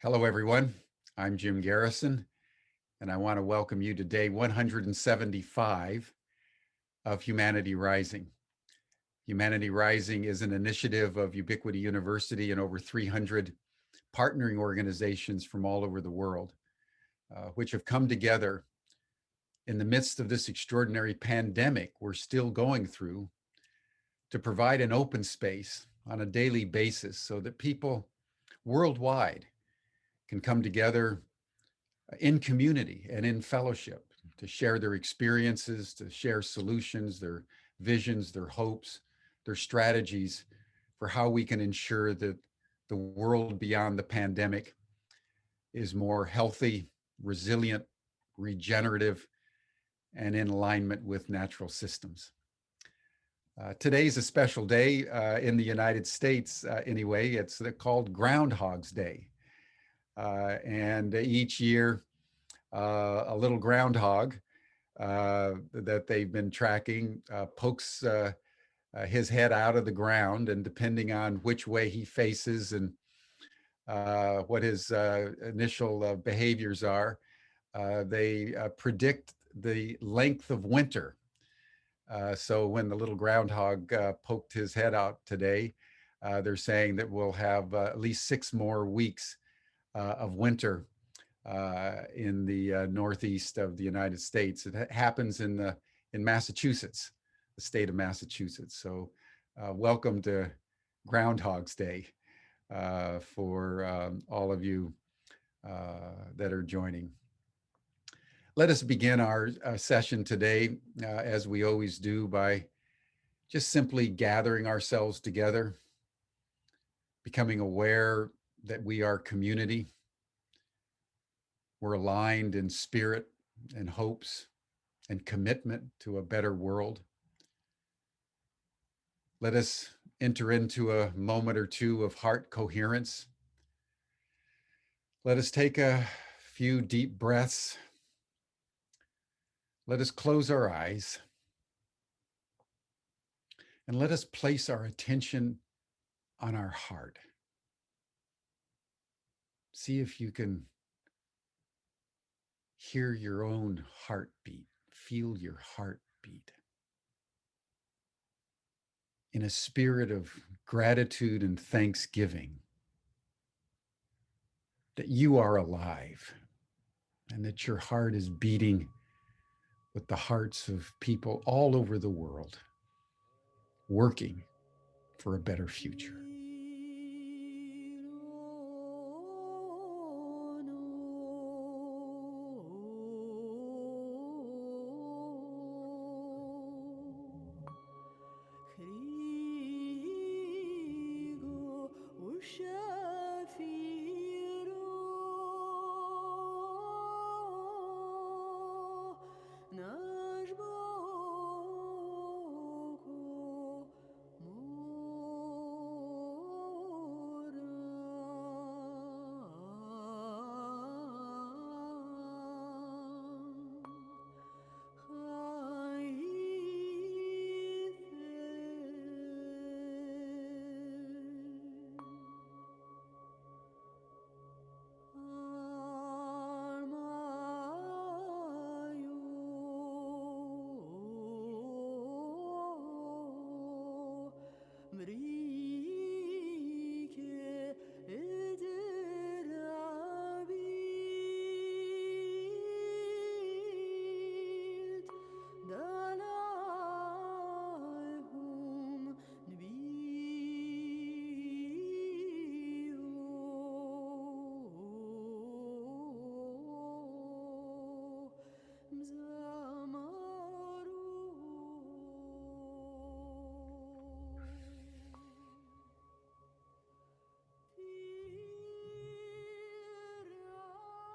Hello, everyone. I'm Jim Garrison, and I want to welcome you to day 175 of Humanity Rising. Humanity Rising is an initiative of Ubiquity University and over 300 partnering organizations from all over the world, which have come together in the midst of this extraordinary pandemic we're still going through to provide an open space on a daily basis so that people worldwide can come together in community and in fellowship to share their experiences, to share solutions, their visions, their hopes, their strategies for how we can ensure that the world beyond the pandemic is more healthy, resilient, regenerative, and in alignment with natural systems. Today's a special day in the United States anyway. It's called Groundhog's Day. And each year, a little groundhog that they've been tracking pokes his head out of the ground, and depending on which way he faces and what his initial behaviors are, they predict the length of winter. So when the little groundhog poked his head out today, they're saying that we'll have at least 6 more weeks of winter in the northeast of the United States. It happens in Massachusetts, the state of Massachusetts. So welcome to Groundhog's Day for all of you that are joining. Let us begin our session today, as we always do, by just simply gathering ourselves together, becoming aware that we are community. We're aligned in spirit and hopes and commitment to a better world. Let us enter into a moment or two of heart coherence. Let us take a few deep breaths. Let us close our eyes. And let us place our attention on our heart. See if you can hear your own heartbeat, feel your heartbeat. In a spirit of gratitude and thanksgiving that you are alive and that your heart is beating with the hearts of people all over the world, working for a better future.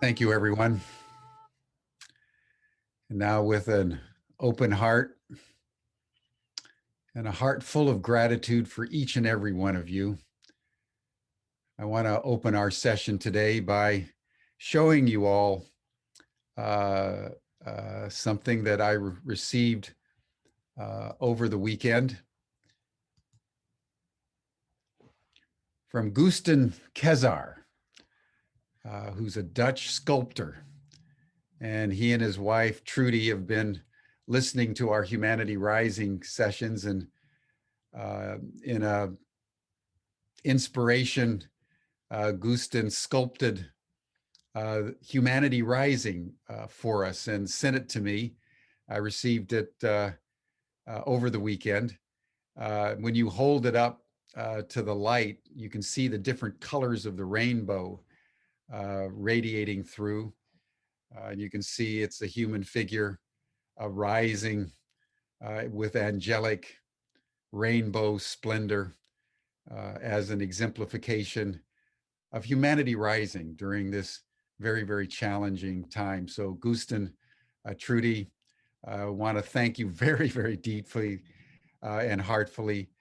Thank you, everyone. And now, with an open heart and a heart full of gratitude for each and every one of you, I want to open our session today by showing you all something that I received over the weekend from Gustin Kezar. who's a Dutch sculptor. And he and his wife, Trudy, have been listening to our Humanity Rising sessions, and in a inspiration, Gustin sculpted Humanity Rising for us and sent it to me. I received it over the weekend. When you hold it up to the light, you can see the different colors of the rainbow radiating through. You can see it's a human figure rising with angelic rainbow splendor as an exemplification of humanity rising during this very, very challenging time. So Gustin, Trudy, I want to thank you very, very deeply and heartfully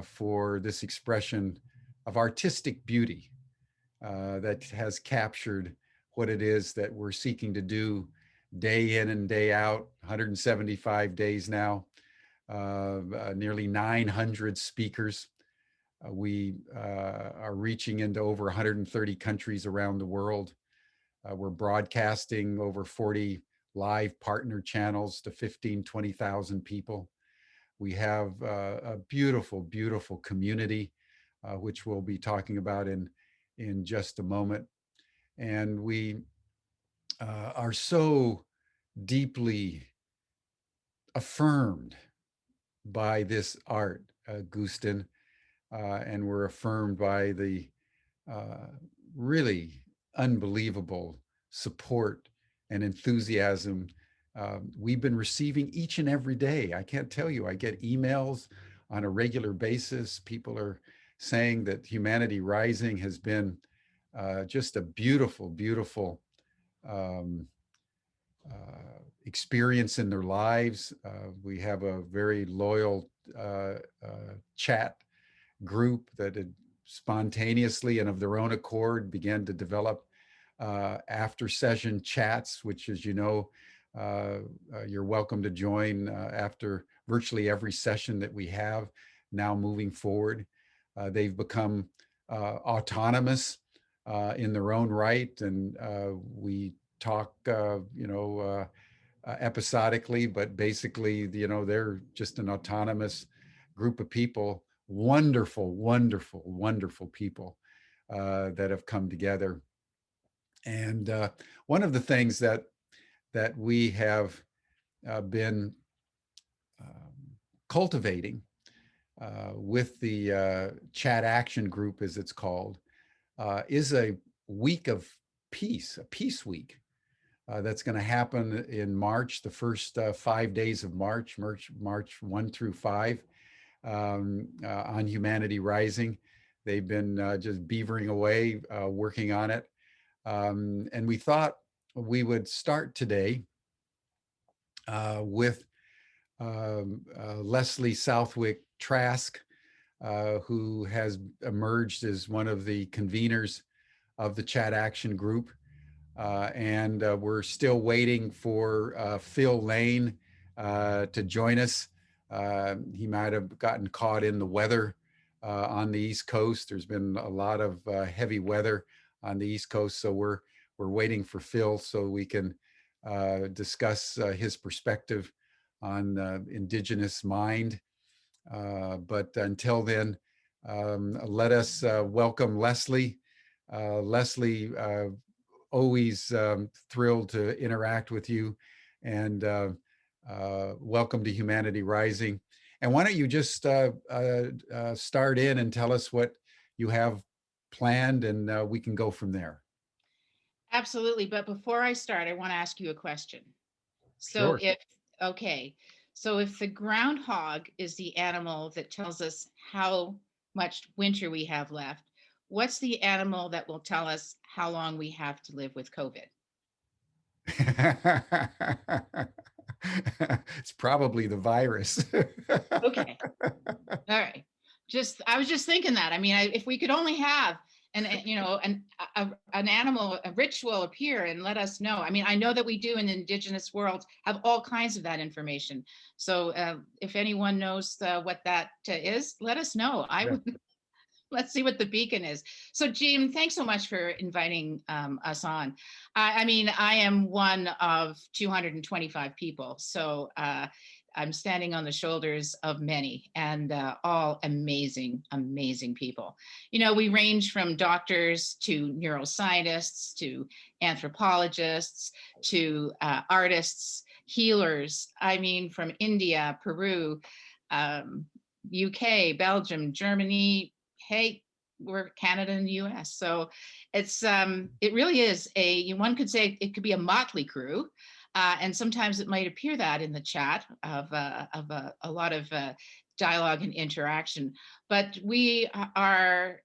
for this expression of artistic beauty that has captured what it is that we're seeking to do day in and day out, 175 days now, nearly 900 speakers. We are reaching into over 130 countries around the world. We're broadcasting over 40 live partner channels to 15, 20,000 people. We have a beautiful, beautiful community, which we'll be talking about in just a moment. And we are so deeply affirmed by this art, Gustin, and we're affirmed by the really unbelievable support and enthusiasm we've been receiving each and every day. I can't tell you, I get emails on a regular basis. People are saying that Humanity Rising has been just a beautiful, beautiful experience in their lives. We have a very loyal chat group that had spontaneously and of their own accord began to develop after session chats, which, as you know, you're welcome to join after virtually every session that we have now moving forward. They've become autonomous in their own right, and we talk, episodically, but basically, they're just an autonomous group of people, wonderful, wonderful, wonderful people that have come together. And one of the things that we have been cultivating with the Chat Action Group, as it's called, is a week of peace, a peace week. That's going to happen in March, the first 5 days of March 1 through 5, on Humanity Rising. They've been just beavering away, working on it. And we thought we would start today with Lesley Southwick Trask, who has emerged as one of the conveners of the Chat Action Group. And we're still waiting for Phil Lane to join us. He might have gotten caught in the weather on the East Coast. There's been a lot of heavy weather on the East Coast, so we're waiting for Phil so we can discuss his perspective on Indigenous mind. But until then, let us welcome Lesley. Lesley, always thrilled to interact with you, and welcome to Humanity Rising. And why don't you just start in and tell us what you have planned, and we can go from there. Absolutely. But before I start, I want to ask you a question. Sure. So if the groundhog is the animal that tells us how much winter we have left, what's the animal that will tell us how long we have to live with COVID? It's probably the virus. Okay. All right. I was just thinking that. I mean, if we could only have an animal, a ritual appear and let us know. I mean, I know that we do in the Indigenous world have all kinds of that information. So if anyone knows what that is, let us know. I would Let's see what the beacon is. So, Jim, thanks so much for inviting us on. I mean, I am one of 225 people, so I'm standing on the shoulders of many, and all amazing, amazing people. You know, we range from doctors to neuroscientists to anthropologists to artists, healers. I mean, from India, Peru, UK, Belgium, Germany. Hey, we're Canada and the US. So it's it really is one could say it could be a motley crew. And sometimes it might appear that in the chat of a lot of dialogue and interaction, but we are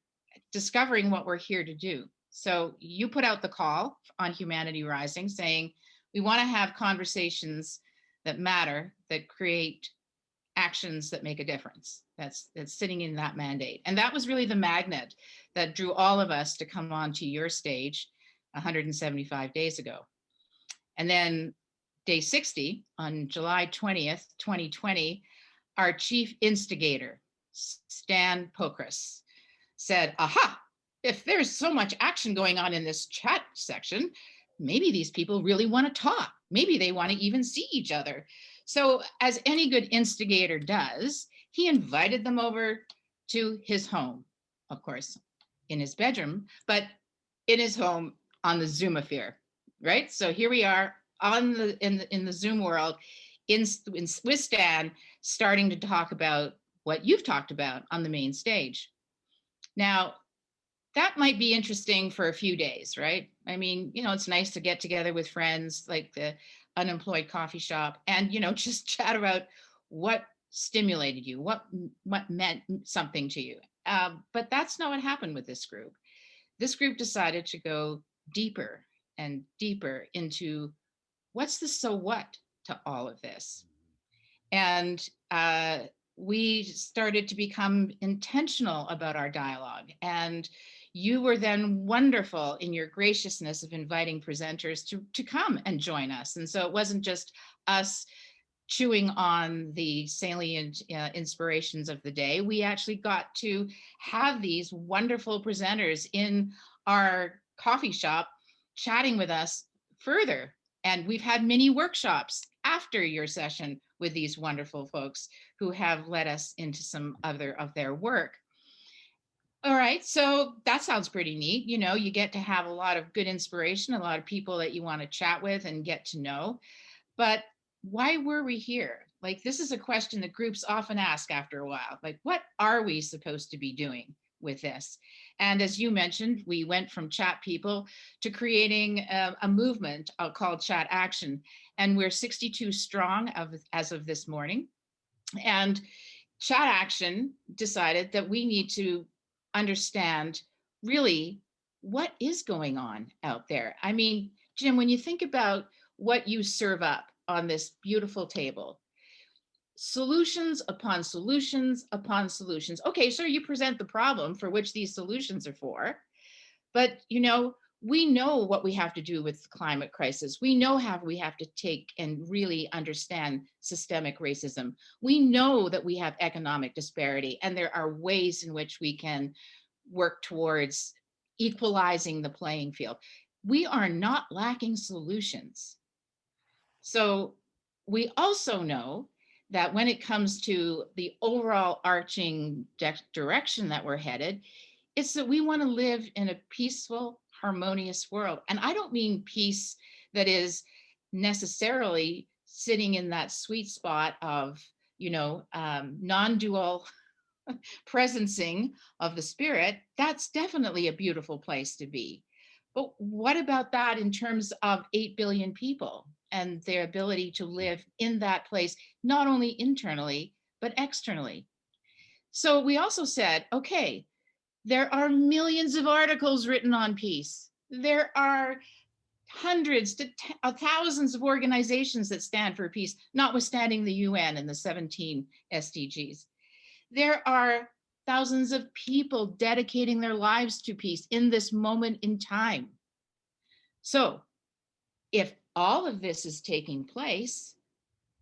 discovering what we're here to do. So you put out the call on Humanity Rising saying we want to have conversations that matter, that create actions that make a difference. That's sitting in that mandate. And that was really the magnet that drew all of us to come onto your stage 175 days ago. And then day 60 on July 20th, 2020, our chief instigator, Stan Pokris, said, aha, if there's so much action going on in this chat section, maybe these people really want to talk. Maybe they want to even see each other. So as any good instigator does, he invited them over to his home, of course, in his bedroom, but in his home on the Zoomosphere, right? So here we are on in the Zoom world, with Stan, starting to talk about what you've talked about on the main stage. Now, that might be interesting for a few days, right? I mean, you know, it's nice to get together with friends like the unemployed coffee shop and, you know, just chat about what stimulated you, what meant something to you. But that's not what happened with this group. This group decided to go deeper and deeper into what's the so what to all of this. And we started to become intentional about our dialogue. And you were then wonderful in your graciousness of inviting presenters to come and join us. And so it wasn't just us chewing on the salient inspirations of the day. We actually got to have these wonderful presenters in our coffee shop chatting with us further. And we've had mini workshops after your session with these wonderful folks who have led us into some other of their work. All right, so that sounds pretty neat. You know, you get to have a lot of good inspiration, a lot of people that you want to chat with and get to know. But why were we here? Like, this is a question that groups often ask after a while. Like, what are we supposed to be doing with this? And as you mentioned, we went from chat people to creating a movement called Chat Action. And we're 62 strong as of this morning. And Chat Action decided that we need to understand really what is going on out there. I mean, Jim, when you think about what you serve up on this beautiful table, solutions upon solutions upon solutions. Okay, so you present the problem for which these solutions are for, but you know, we know what we have to do with the climate crisis. We know how we have to take and really understand systemic racism. We know that we have economic disparity, and there are ways in which we can work towards equalizing the playing field. We are not lacking solutions. So we also know that when it comes to the overall arching direction that we're headed, it's that we want to live in a peaceful, harmonious world. And I don't mean peace that is necessarily sitting in that sweet spot of, you know, non-dual presencing of the spirit. That's definitely a beautiful place to be. But what about that in terms of 8 billion people and their ability to live in that place, not only internally, but externally? So we also said, okay, there are millions of articles written on peace. There are hundreds to thousands of organizations that stand for peace, notwithstanding the UN and the 17 SDGs. There are thousands of people dedicating their lives to peace in this moment in time. So if all of this is taking place,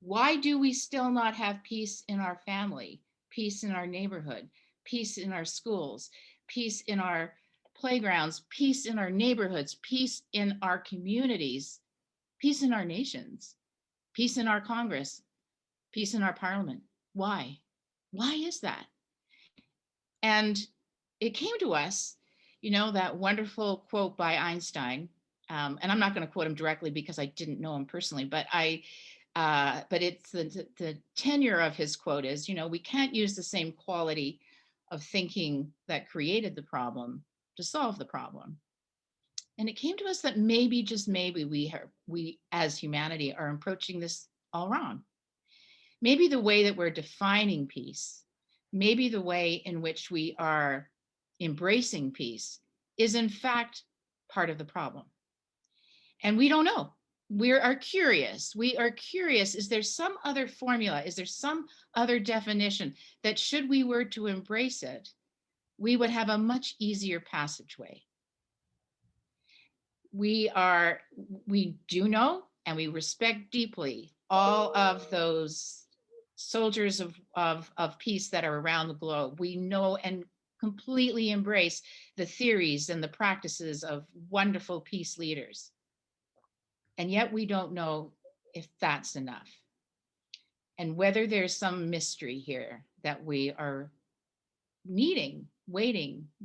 why do we still not have peace in our family, peace in our neighborhood, peace in our schools, peace in our playgrounds, peace in our neighborhoods, peace in our communities, peace in our nations, peace in our Congress, peace in our parliament. Why? Why is that? And it came to us, that wonderful quote by Einstein. And I'm not going to quote him directly because I didn't know him personally, but it's the tenure of his quote is, we can't use the same quality of thinking that created the problem to solve the problem. And it came to us that maybe, just maybe, we as humanity are approaching this all wrong. Maybe the way that we're defining peace, maybe the way in which we are embracing peace is in fact part of the problem. And we don't know. We are curious. We are curious. Is there some other formula? Is there some other definition that, should we were to embrace it, we would have a much easier passageway? We do know, and we respect deeply all of those soldiers of peace that are around the globe. We know and completely embrace the theories and the practices of wonderful peace leaders. And yet we don't know if that's enough, and whether there's some mystery here that we are waiting.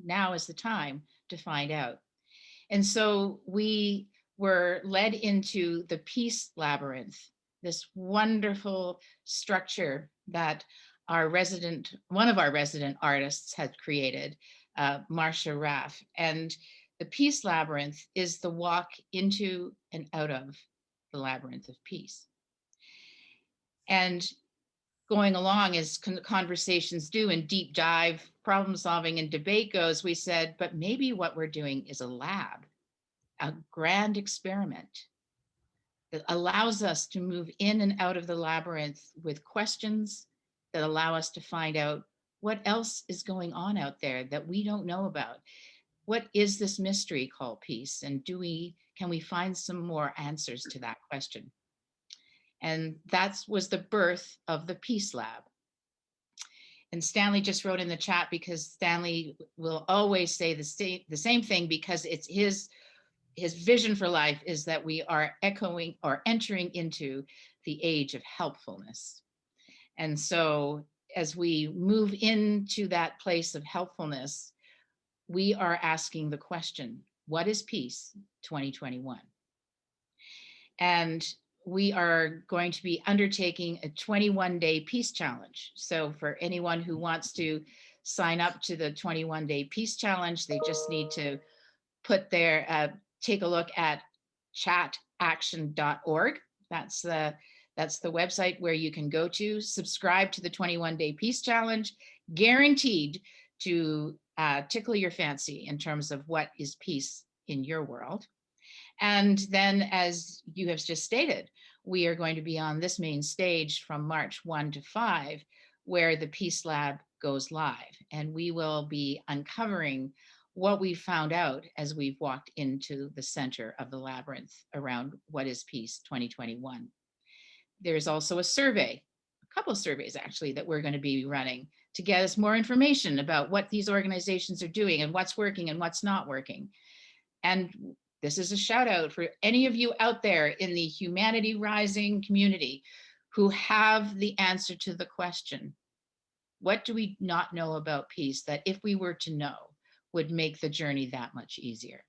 Now is the time to find out. And so we were led into the Peace Labyrinth, this wonderful structure that one of our resident artists had created, Marcia Raff. And the Peace Labyrinth is the walk into and out of the labyrinth of peace. And going along as conversations do, and deep dive problem solving and debate goes, we said, but maybe what we're doing is a lab, a grand experiment that allows us to move in and out of the labyrinth with questions that allow us to find out what else is going on out there that we don't know about. What is this mystery called peace? And can we find some more answers to that question? And that was the birth of the Peace Lab. And Stanley just wrote in the chat, because Stanley will always say the same thing, because it's his vision for life is that we are echoing or entering into the age of helpfulness. And so as we move into that place of helpfulness, we are asking the question, what is peace 2021? And we are going to be undertaking a 21-day peace challenge. So for anyone who wants to sign up to the 21-day peace challenge, they just need to take a look at chataction.org. That's the website where you can go to subscribe to the 21-day peace challenge, guaranteed to tickle your fancy in terms of what is peace in your world. And then, as you have just stated, we are going to be on this main stage from March 1 to 5, where the Peace Lab goes live. And we will be uncovering what we found out as we've walked into the center of the labyrinth around what is peace 2021. There's also a couple of surveys actually, that we're going to be running to get us more information about what these organizations are doing and what's working and what's not working. And this is a shout out for any of you out there in the Humanity Rising community who have the answer to the question, what do we not know about peace that, if we were to know, would make the journey that much easier?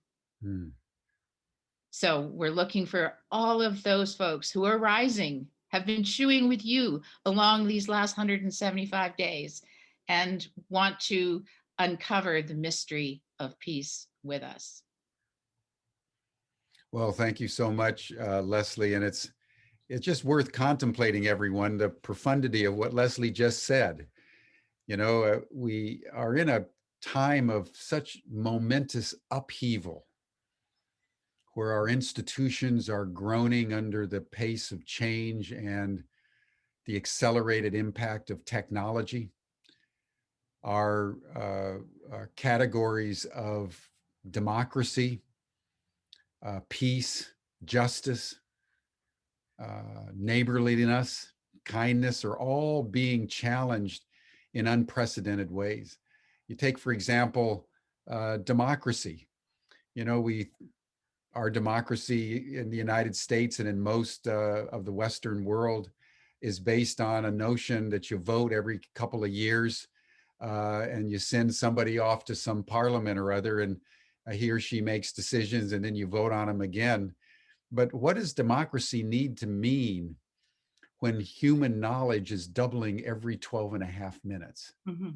So we're looking for all of those folks who are rising, have been chewing with you along these last 175 days, and want to uncover the mystery of peace with us. Well, thank you so much, Lesley. And it's just worth contemplating, everyone, the profundity of what Lesley just said. We are in a time of such momentous upheaval, where our institutions are groaning under the pace of change and the accelerated impact of technology. Our categories of democracy, peace, justice, neighborliness, kindness are all being challenged in unprecedented ways. You take, for example, democracy. You know, our democracy in the United States and in most of the Western world is based on a notion that you vote every couple of years and you send somebody off to some parliament or other, and he or she makes decisions, and then you vote on them again. But what does democracy need to mean when human knowledge is doubling every 12 and a half minutes? Mm-hmm.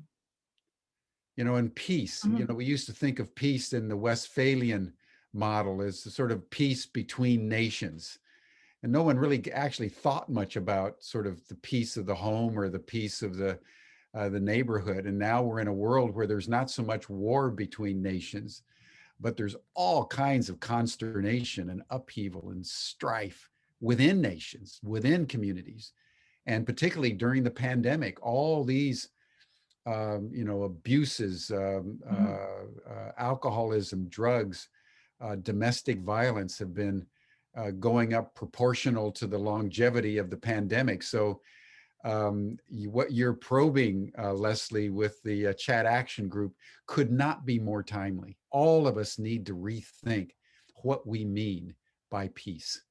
You know, and peace, Mm-hmm. you know, we used to think of peace in the Westphalian model as the sort of peace between nations. And no one really actually thought much about sort of the peace of the home or the peace of the neighborhood. And now we're in a world where there's not so much war between nations, but there's all kinds of consternation and upheaval and strife within nations, within communities. And particularly during the pandemic, all these you know, abuses, alcoholism, drugs, domestic violence have been going up proportional to the longevity of the pandemic. So what you're probing, Lesley, with the Chat Action Group could not be more timely. All of us need to rethink what we mean by peace.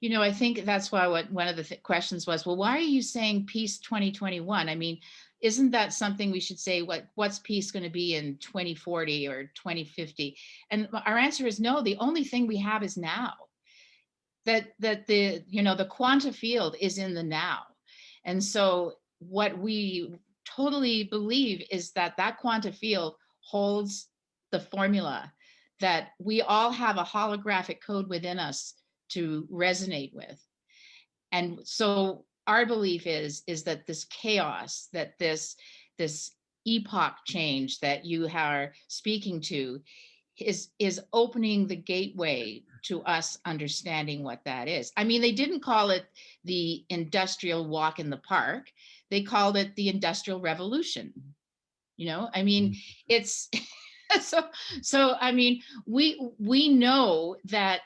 You know, I think that's why one of the questions was, well, why are you saying peace 2021? I mean, isn't that something we should say, what's peace going to be in 2040 or 2050? And our answer is no, the only thing we have is now. That the, you know, the quanta field is in the now. And so what we totally believe is that that quanta field holds the formula that we all have a holographic code within us to resonate with. And so our belief is that this chaos, that this epoch change that you are speaking to is opening the gateway to us understanding what that is. I mean, they didn't call it the industrial walk in the park. They called it the Industrial Revolution. You know, I mean, it's so I mean, we know that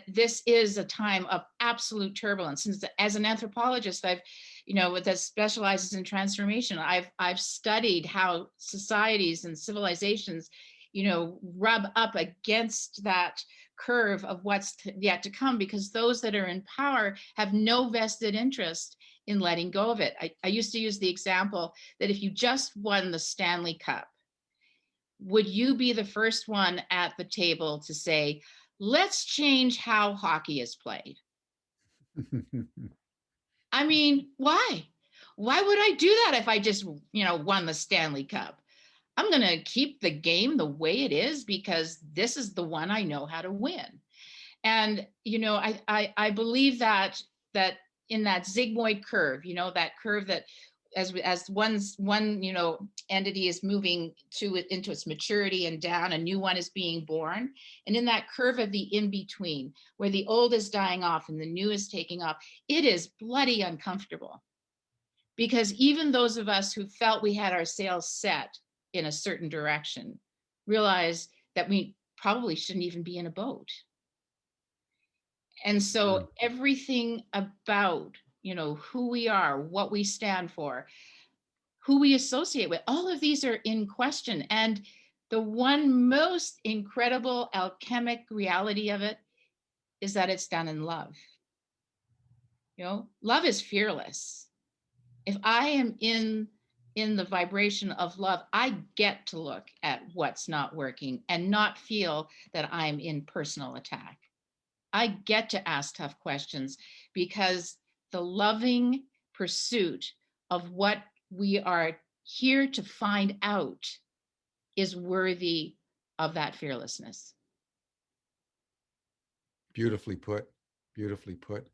this is a time of absolute turbulence. Since as an anthropologist, I've, you know, that specializes in transformation, I've studied how societies and civilizations, you know, rub up against that curve of what's yet to come, because those that are in power have no vested interest in letting go of it. I used to use the example that if you just won the Stanley Cup, would you be the first one at the table to say, let's change how hockey is played? I mean, why? Why would I do that if I just, you know, won the Stanley Cup? I'm going to keep the game the way it is because this is the one I know how to win. And, you know, I believe that in that sigmoid curve, you know, that curve that as one, you know, entity is moving into its maturity and down, a new one is being born. And in that curve of the in-between, where the old is dying off and the new is taking off, it is bloody uncomfortable. Because even those of us who felt we had our sails set in a certain direction realize that we probably shouldn't even be in a boat. And so everything about, you know, who we are, what we stand for, who we associate with, all of these are in question. And the one most incredible alchemic reality of it is that it's done in love. You know, love is fearless. If I am in the vibration of love, I get to look at what's not working and not feel that I'm in personal attack. I get to ask tough questions because the loving pursuit of what we are here to find out is worthy of that fearlessness. Beautifully put. Beautifully put.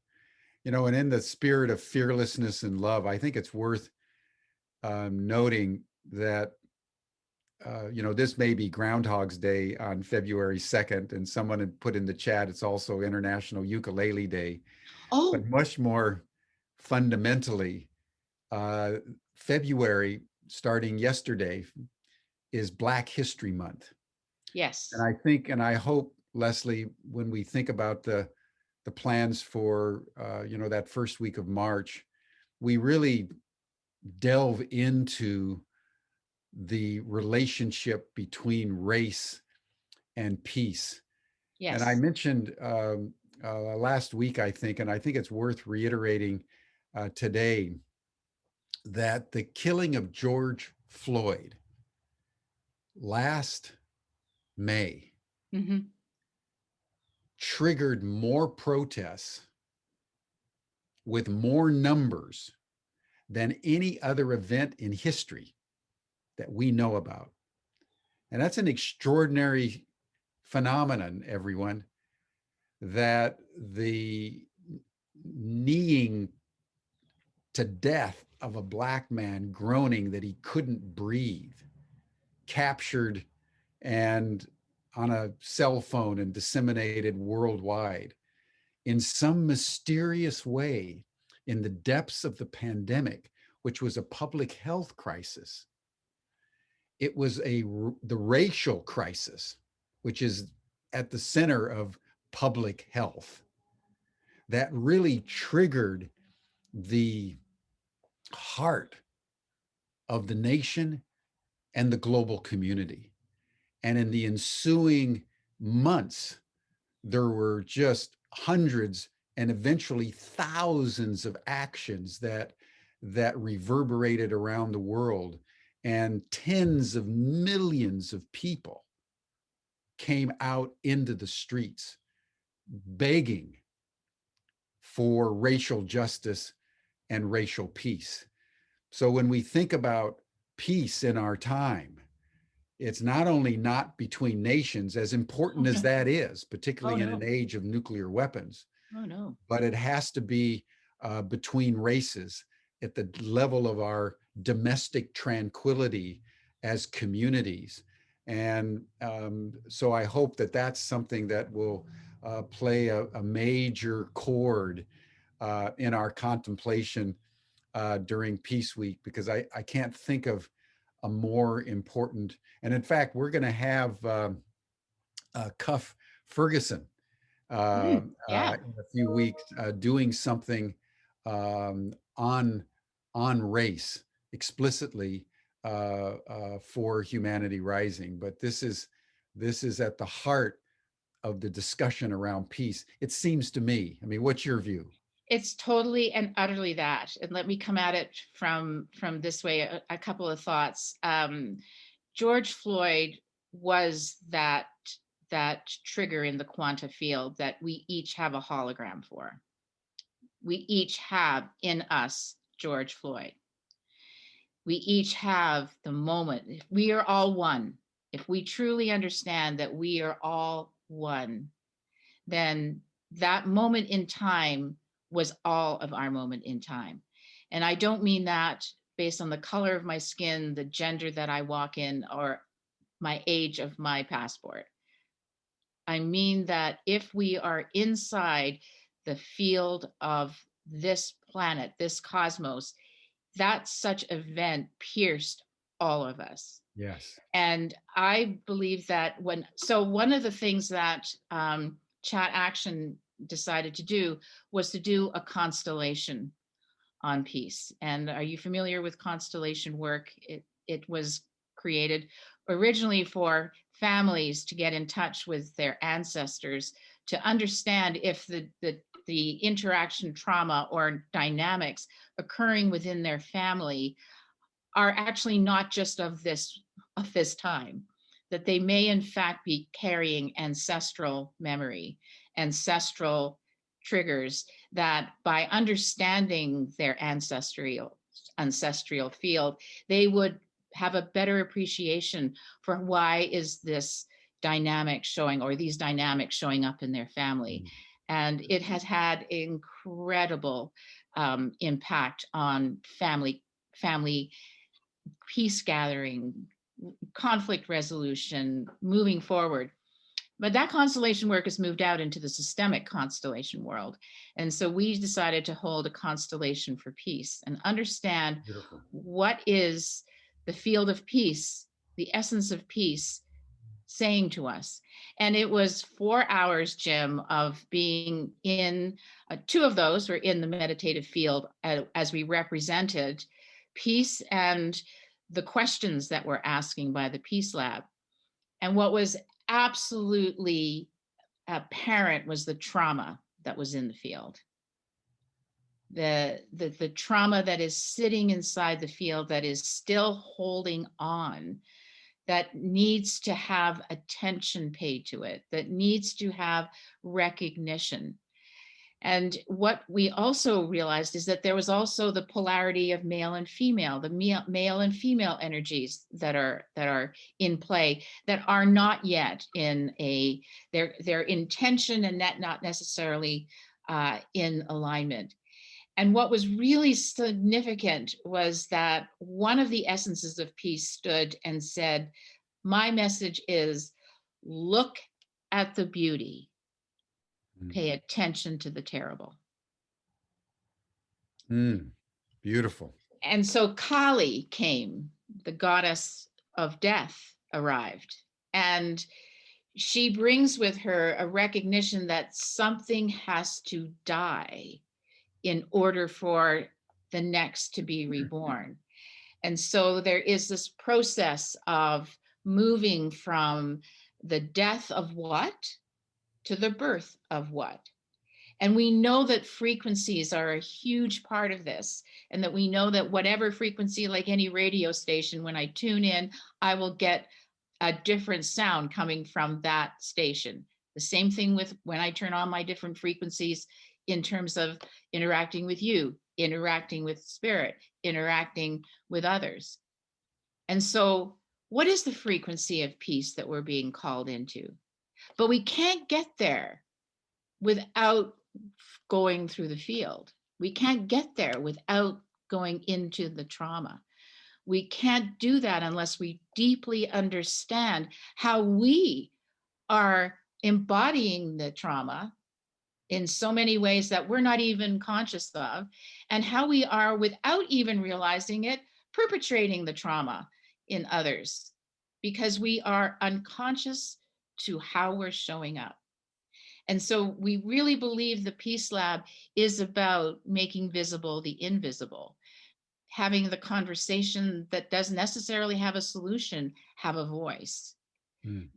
You know, and in the spirit of fearlessness and love, I think it's worth noting that, you know, this may be Groundhog's Day on February 2nd, and someone had put in the chat, it's also International Ukulele Day. Oh, But much more fundamentally, February, starting yesterday, is Black History Month. yes. And I think, and I hope, Lesley, when we think about the plans for, you know, that first week of March, we really delve into the relationship between race and peace. And I Yes. mentioned last week, I think, and I think it's worth reiterating today, that the killing of George Floyd last May Hmm. triggered more protests with more numbers than any other event in history that we know about. And that's an extraordinary phenomenon, everyone, that the kneeing to death of a Black man groaning that he couldn't breathe, captured and on a cell phone and disseminated worldwide in some mysterious way in the depths of the pandemic, which was a public health crisis. It was the racial crisis, which is at the center of public health, that really triggered the heart of the nation and the global community. And in the ensuing months, there were just hundreds and eventually thousands of actions that reverberated around the world, and tens of millions of people came out into the streets begging for racial justice and racial peace. So when we think about peace in our time, it's not only not between nations, as Oh important as no. that is, Oh particularly in an no. age of nuclear weapons, Oh no. but it has to be between races at the level of our domestic tranquility as communities. And so I hope that that's something that will play a major chord in our contemplation during Peace Week, because I can't think of a more important. And in fact, we're going to have Cuff Ferguson Yeah. in a few weeks doing something on race explicitly for Humanity Rising. But this is at the heart of the discussion around peace. It seems to me. I mean, what's your view? It's totally and utterly that. And let me come at it from this way. A couple of thoughts. George Floyd was that trigger in the quanta field that we each have a hologram for. We each have in us George Floyd. We each have the moment. If we are all one, if we truly understand that we are all one, then that moment in time was all of our moment in time. And I don't mean that based on the color of my skin, the gender that I walk in, or my age of my passport. I mean that if we are inside the field of this planet, this cosmos, that such event pierced all of us. Yes. And I believe that one of the things that Chat Action decided to do was to do a constellation on peace. And are you familiar with constellation work? It was created originally for families to get in touch with their ancestors, to understand if the interaction trauma or dynamics occurring within their family are actually not just of this time, that they may in fact be carrying ancestral memory, ancestral triggers, that by understanding their ancestral field, they would have a better appreciation for why is this dynamic showing, or these dynamics showing up in their family. And it has had incredible impact on family peace gathering, conflict resolution, moving forward. But that constellation work has moved out into the systemic constellation world. And so we decided to hold a constellation for peace and understand Beautiful. what is the field of peace, the essence of peace saying to us. And it was 4 hours, Jim, of being in, two of those were in the meditative field as we represented peace and the questions that we're asking by the Peace Lab. And what was absolutely apparent was the trauma that was in the field. The trauma that is sitting inside the field, that is still holding on, that needs to have attention paid to it, that needs to have recognition. And what we also realized is that there was also the polarity of male and female, the male and female energies that are in play, that are not yet in their intention, and that not necessarily in alignment. And what was really significant was that one of the essences of peace stood and said, my message is, look at the beauty, pay attention to the terrible. Beautiful. And so Kali came, the goddess of death arrived, and she brings with her a recognition that something has to die in order for the next to be reborn. And so there is this process of moving from the death of what to the birth of what. And we know that frequencies are a huge part of this, and that we know that whatever frequency, like any radio station, when I tune in, I will get a different sound coming from that station. The same thing with when I turn on my different frequencies in terms of interacting with you, interacting with spirit, interacting with others. And so, what is the frequency of peace that we're being called into? But we can't get there without going through the field. We can't get there without going into the trauma. We can't do that unless we deeply understand how we are embodying the trauma in so many ways that we're not even conscious of, and how we are, without even realizing it, perpetrating the trauma in others, because we are unconscious to how we're showing up. And so we really believe the Peace Lab is about making visible the invisible, having the conversation that doesn't necessarily have a solution have a voice.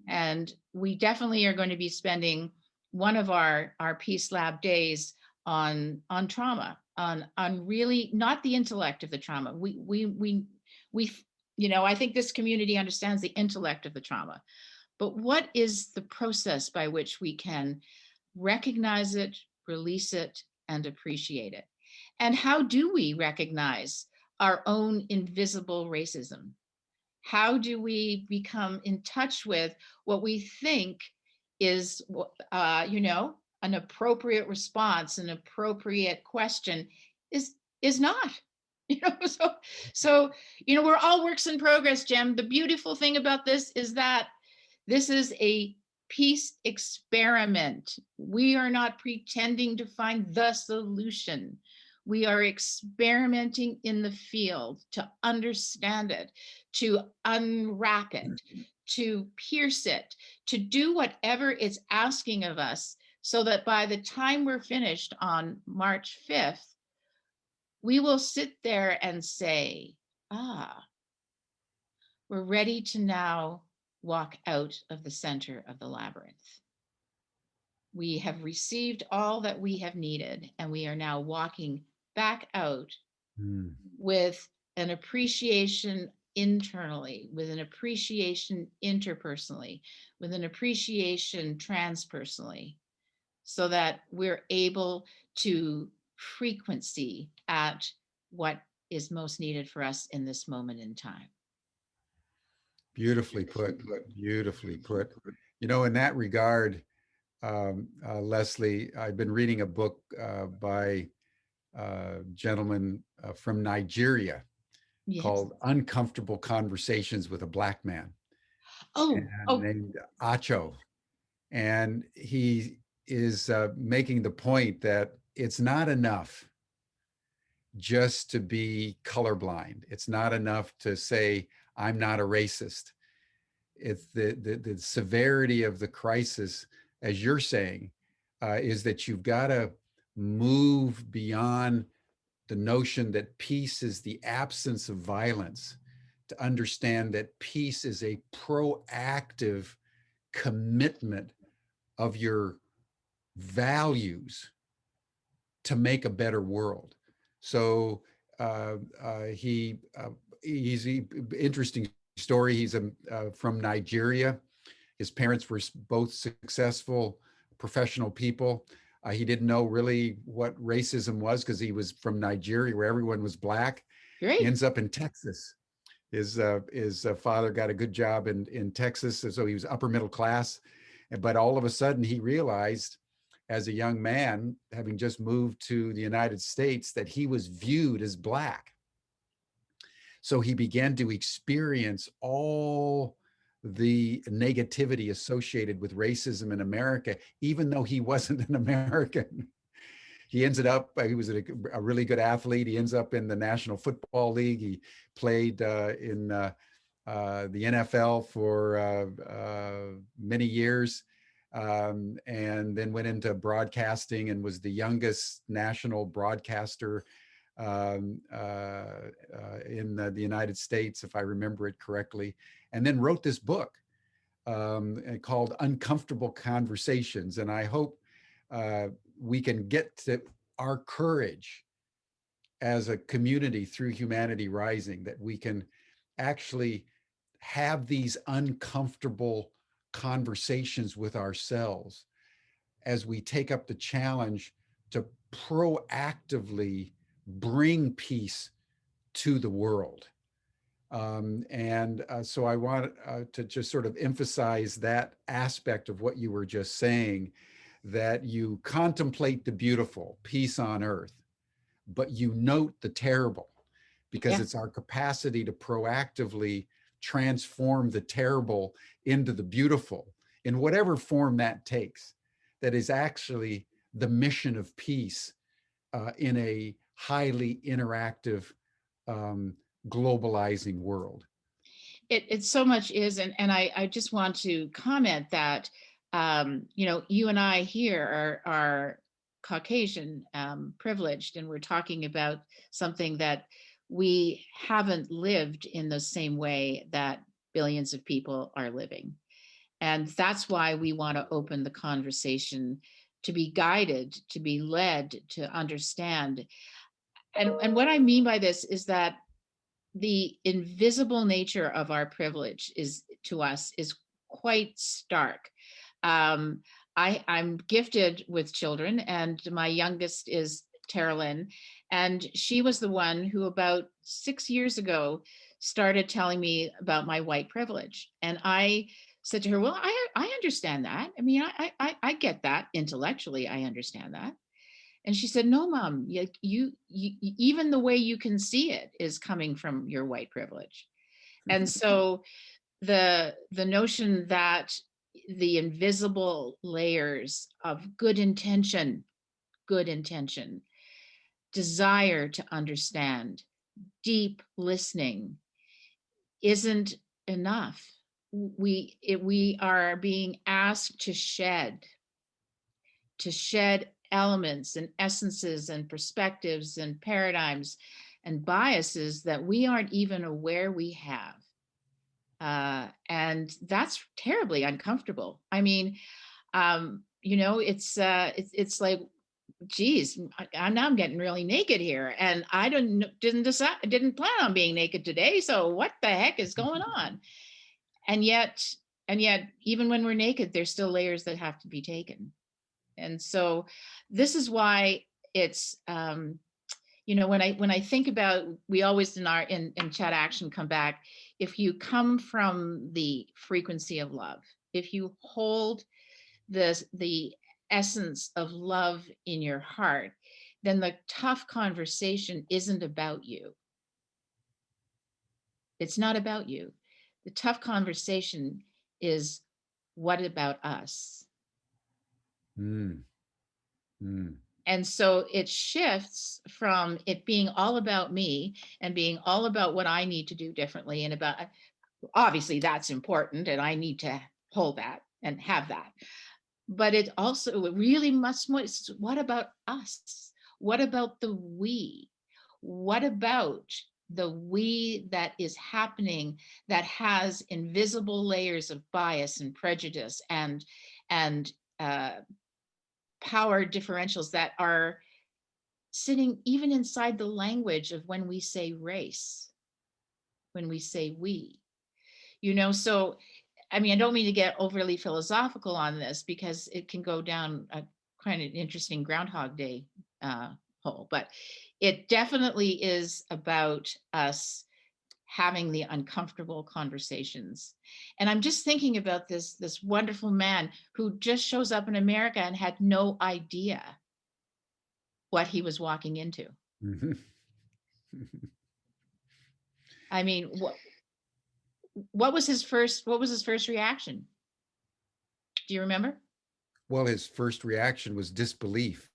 And we definitely are going to be spending one of our Peace Lab days on trauma, on really not the intellect of the trauma. We I think this community understands the intellect of the trauma, but what is the process by which we can recognize it, release it, and appreciate it? And how do we recognize our own invisible racism? How do we become in touch with what we think is, an appropriate response, an appropriate question is not? So we're all works in progress, Jim. The beautiful thing about this is that this is a peace experiment. We are not pretending to find the solution. We are experimenting in the field to understand it, to unwrap it, to pierce it, to do whatever it's asking of us, so that by the time we're finished on March 5th, we will sit there and say, we're ready to now walk out of the center of the labyrinth. We have received all that we have needed, and we are now walking back out with an appreciation internally, with an appreciation interpersonally, with an appreciation transpersonally, so that we're able to frequency at what is most needed for us in this moment in time. Beautifully put. Beautifully put. In that regard, Lesley, I've been reading a book by a gentleman from Nigeria called Uncomfortable Conversations with a Black Man. Named Acho. And he is making the point that it's not enough just to be colorblind. It's not enough to say, I'm not a racist. It's the severity of the crisis, as you're saying, is that you've got to move beyond the notion that peace is the absence of violence, to understand that peace is a proactive commitment of your values to make a better world. So he's interesting story. He's from Nigeria. His parents were both successful professional people. He didn't know really what racism was because he was from Nigeria, where everyone was black. Great. He ends up in Texas. His father got a good job in Texas, so he was upper middle class. But all of a sudden, he realized, as a young man, having just moved to the United States, that he was viewed as black. So he began to experience all the negativity associated with racism in America, even though he wasn't an American. He ended up, he was a really good athlete. He ends up in the National Football League. He played in the NFL for many years, and then went into broadcasting and was the youngest national broadcaster in the United States, if I remember it correctly, and then wrote this book called Uncomfortable Conversations. And I hope we can get to our courage as a community through Humanity Rising, that we can actually have these uncomfortable conversations with ourselves as we take up the challenge to proactively bring peace to the world. So I want to just sort of emphasize that aspect of what you were just saying, that you contemplate the beautiful, peace on earth, but you note the terrible, because it's our capacity to proactively transform the terrible into the beautiful, in whatever form that takes, that is actually the mission of peace in a highly interactive, globalizing world. It so much is. And I just want to comment that, you and I here are Caucasian, privileged, and we're talking about something that we haven't lived in the same way that billions of people are living. And that's why we want to open the conversation, to be guided, to be led, to understand. And what I mean by this is that the invisible nature of our privilege is, to us, is quite stark. I'm gifted with children, and my youngest is Terralyn, and she was the one who about 6 years ago started telling me about my white privilege. And I said to her, well, I understand that. I mean, I get that intellectually. I understand that. And she said, no, Mom, you even the way you can see it is coming from your white privilege. And so the notion that the invisible layers of good intention, desire to understand, deep listening isn't enough. We are being asked to shed elements and essences and perspectives and paradigms and biases that we aren't even aware we have. And that's terribly uncomfortable. I mean, it's like, geez, I'm getting really naked here, and I didn't plan on being naked today. So what the heck is going on? And yet, even when we're naked, there's still layers that have to be taken. And so this is why it's, when I think about, we always in Chat Action come back, if you come from the frequency of love, if you hold the essence of love in your heart, then the tough conversation isn't about you. It's not about you. The tough conversation is, what about us? And so it shifts from it being all about me and being all about what I need to do differently, and about, obviously that's important and I need to hold that and have that. But it also really must, what about us? What about the we? What about the we that is happening, that has invisible layers of bias and prejudice and power differentials that are sitting even inside the language of when we say race, when we say we, so I mean, I don't mean to get overly philosophical on this because it can go down a kind of interesting Groundhog Day hole, but it definitely is about us having the uncomfortable conversations. And I'm just thinking about this wonderful man who just shows up in America and had no idea what he was walking into. Mhm. I mean, what was his first reaction? Do you remember? Well, his first reaction was disbelief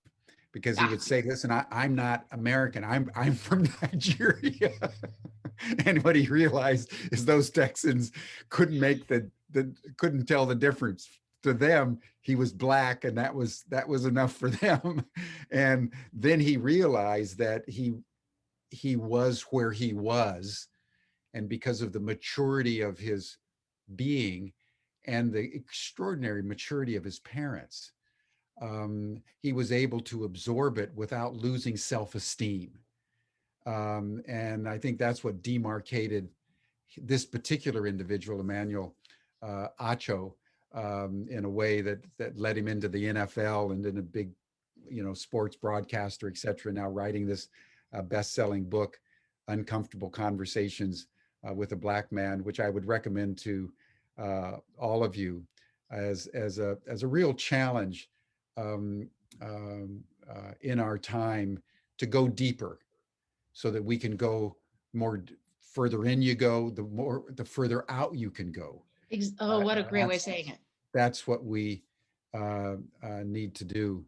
because he Ah, would say, "Listen, I'm not American. I'm from Nigeria." And what he realized is those Texans couldn't make the couldn't tell the difference. To them, he was black, and that was enough for them. And then he realized that he was where he was, and because of the maturity of his being and the extraordinary maturity of his parents, he was able to absorb it without losing self-esteem. And I think that's what demarcated this particular individual, Emmanuel Acho, in a way that led him into the NFL and in a big, sports broadcaster, et cetera, now writing this best-selling book, Uncomfortable Conversations with a Black Man, which I would recommend to all of you as a real challenge um, in our time to go deeper, so that we can go more further in you go, the further out you can go. oh, what a great way of That's saying it. what we need to do.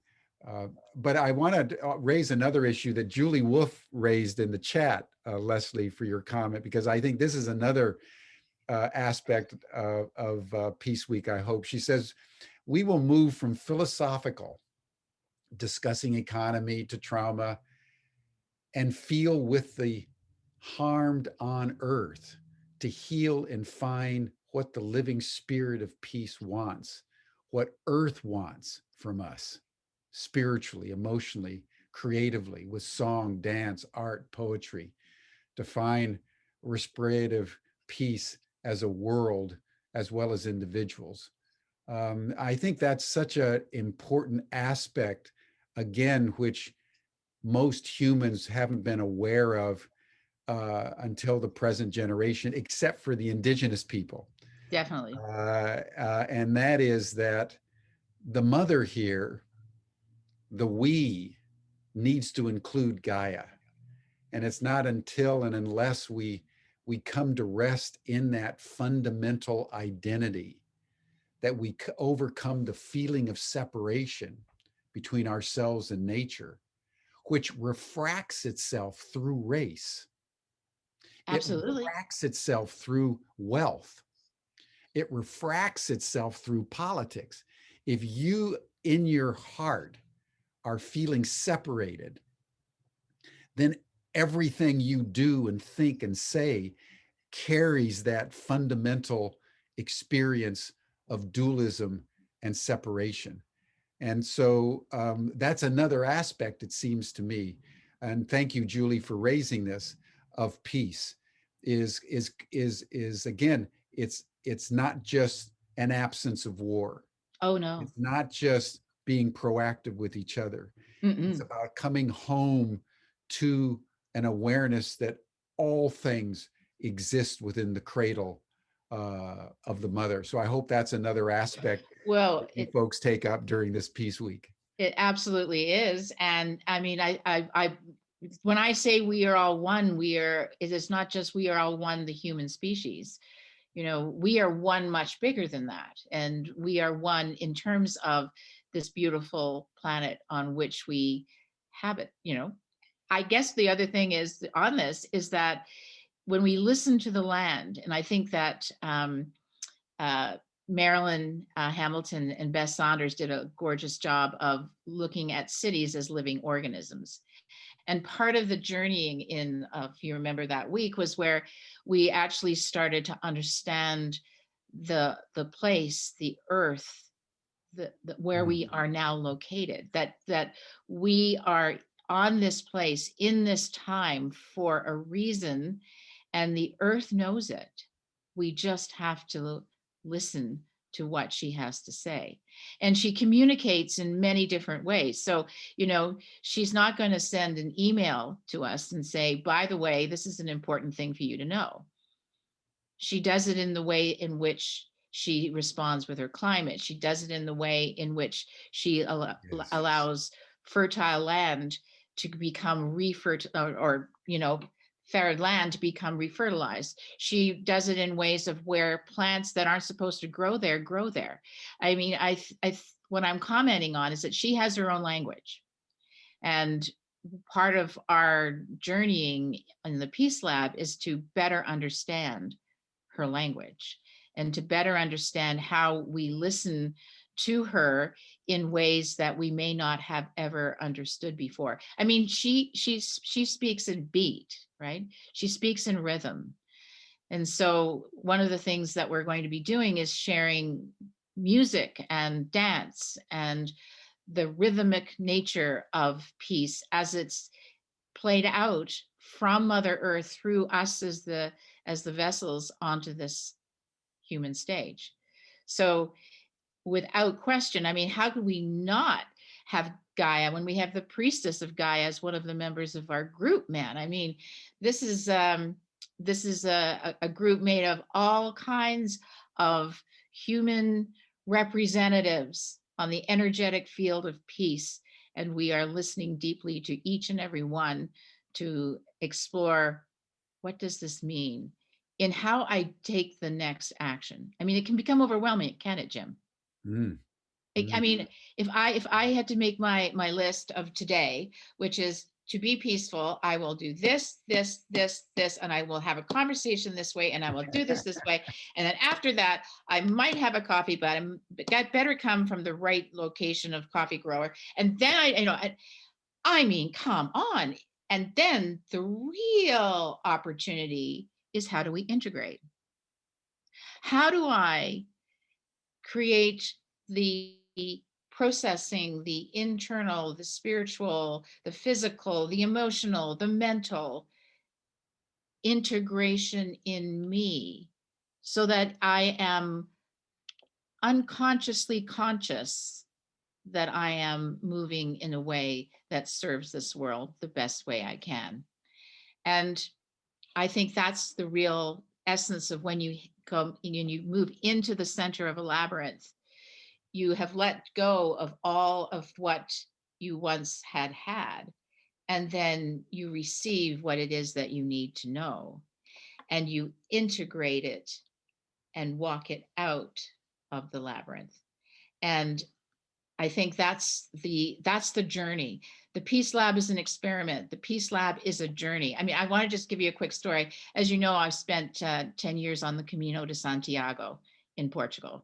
But I want to raise another issue that Julie Wolf raised in the chat, Lesley, for your comment, because I think this is another aspect of Peace Week, I hope. She says, we will move from philosophical, discussing economy, to trauma, and feel with the harmed on earth, to heal and find what the living spirit of peace wants, what earth wants from us, spiritually, emotionally, creatively, with song, dance, art, poetry, to find respirative peace as a world as well as individuals. I think that's such an important aspect, again, which most humans haven't been aware of until the present generation, except for the indigenous people. Definitely. And that is that the mother here, the we, needs to include Gaia. And it's not until and unless we come to rest in that fundamental identity that we overcome the feeling of separation between ourselves and nature, which refracts itself through race. It Absolutely. refracts itself through wealth. It refracts itself through politics. If you, in your heart, are feeling separated, then everything you do and think and say carries that fundamental experience of dualism and separation. And so that's another aspect, it seems to me. And thank you, Julie, for raising this, of peace. Is again, it's not just an absence of war. Oh no. It's not just being proactive with each other. It's Mm-mm. about coming home to an awareness that all things exist within the cradle of the mother. So I hope that's another aspect Well, that you folks take up during this Peace Week. it absolutely is. And I mean, I when I say we are all one, it is not just we are all one, the human species. We are one much bigger than that. And we are one in terms of this beautiful planet on which we habit. I guess the other thing is on this is that when we listen to the land, and I think that uh, Marilyn Hamilton and Bess Saunders did a gorgeous job of looking at cities as living organisms. And part of the journeying in, if you remember that week, was where we actually started to understand the place, the earth, where we are now located, that we are on this place in this time for a reason, and the earth knows it. We just have to listen to what she has to say. And she communicates in many different ways. So, she's not going to send an email to us and say, by the way, this is an important thing for you to know. She does it in the way in which she responds with her climate. She does it in the way in which she allows fertile land to become farid land to become refertilized. She does it in ways of where plants that aren't supposed to grow there grow there. I mean, what I'm commenting on is that she has her own language. And part of our journeying in the Peace Lab is to better understand her language and to better understand how we listen to her in ways that we may not have ever understood before. I mean, she speaks in beat, right? She speaks in rhythm. And so one of the things that we're going to be doing is sharing music and dance and the rhythmic nature of peace as it's played out from Mother Earth through us as the vessels onto this human stage. So without question, I mean, how could we not have Gaia when we have the priestess of Gaia as one of the members of our group, man? I mean, this is a group made of all kinds of human representatives on the energetic field of peace. And we are listening deeply to each and every one to explore, what does this mean in how I take the next action? I mean, it can become overwhelming, can it, Jim? I mean, if I had to make my list of today, which is to be peaceful, I will do this, this, this, this, and I will have a conversation this way, and I will do this way. And then after that, I might have a coffee, but that better come from the right location of coffee grower. And then I mean, come on. And then the real opportunity is, how do we integrate? How do I create the processing, the internal, the spiritual, the physical, the emotional, the mental integration in me so that I am unconsciously conscious that I am moving in a way that serves this world the best way I can? And I think that's the real essence of when you come and you move into the center of a labyrinth. You have let go of all of what you once had, and then you receive what it is that you need to know, and you integrate it and walk it out of the labyrinth. And I think that's the journey. The Peace Lab is an experiment. The Peace Lab is a journey. I mean, I want to just give you a quick story. As you know, I've spent 10 years on the Camino de Santiago in Portugal.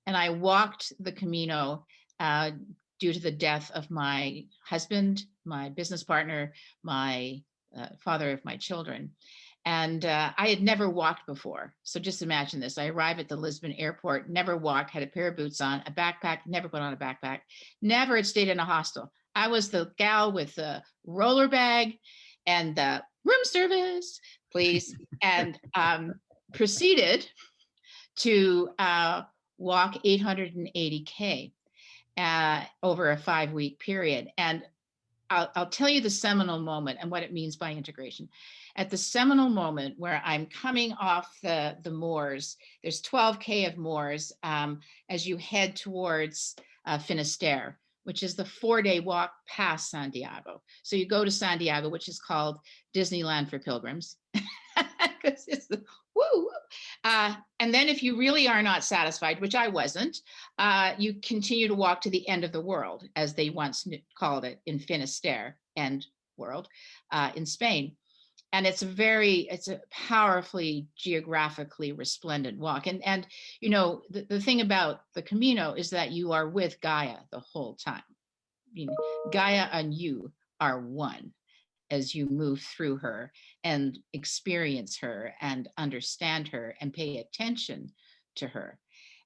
And I walked the Camino due to the death of my husband, my business partner, my father of my children. And I had never walked before. So just imagine this. I arrive at the Lisbon airport, never walked, had a pair of boots on, a backpack, never put on a backpack, never had stayed in a hostel. I was the gal with the roller bag and the room service, please, and proceeded to walk 880K over a 5-week period. And I'll tell you the seminal moment and what it means by integration. At the seminal moment where I'm coming off the moors, there's 12K of moors as you head towards Finisterre, which is the 4-day walk past Santiago. So you go to Santiago, which is called Disneyland for pilgrims. Because it's the woo. And then if you really are not satisfied, which I wasn't, you continue to walk to the end of the world, as they once called it, in Finisterre, end world, in Spain. And it's a powerfully geographically resplendent walk. And you know, the thing about the Camino is that you are with Gaia the whole time. I mean, Gaia and you are one. as you move through her and experience her and understand her and pay attention to her.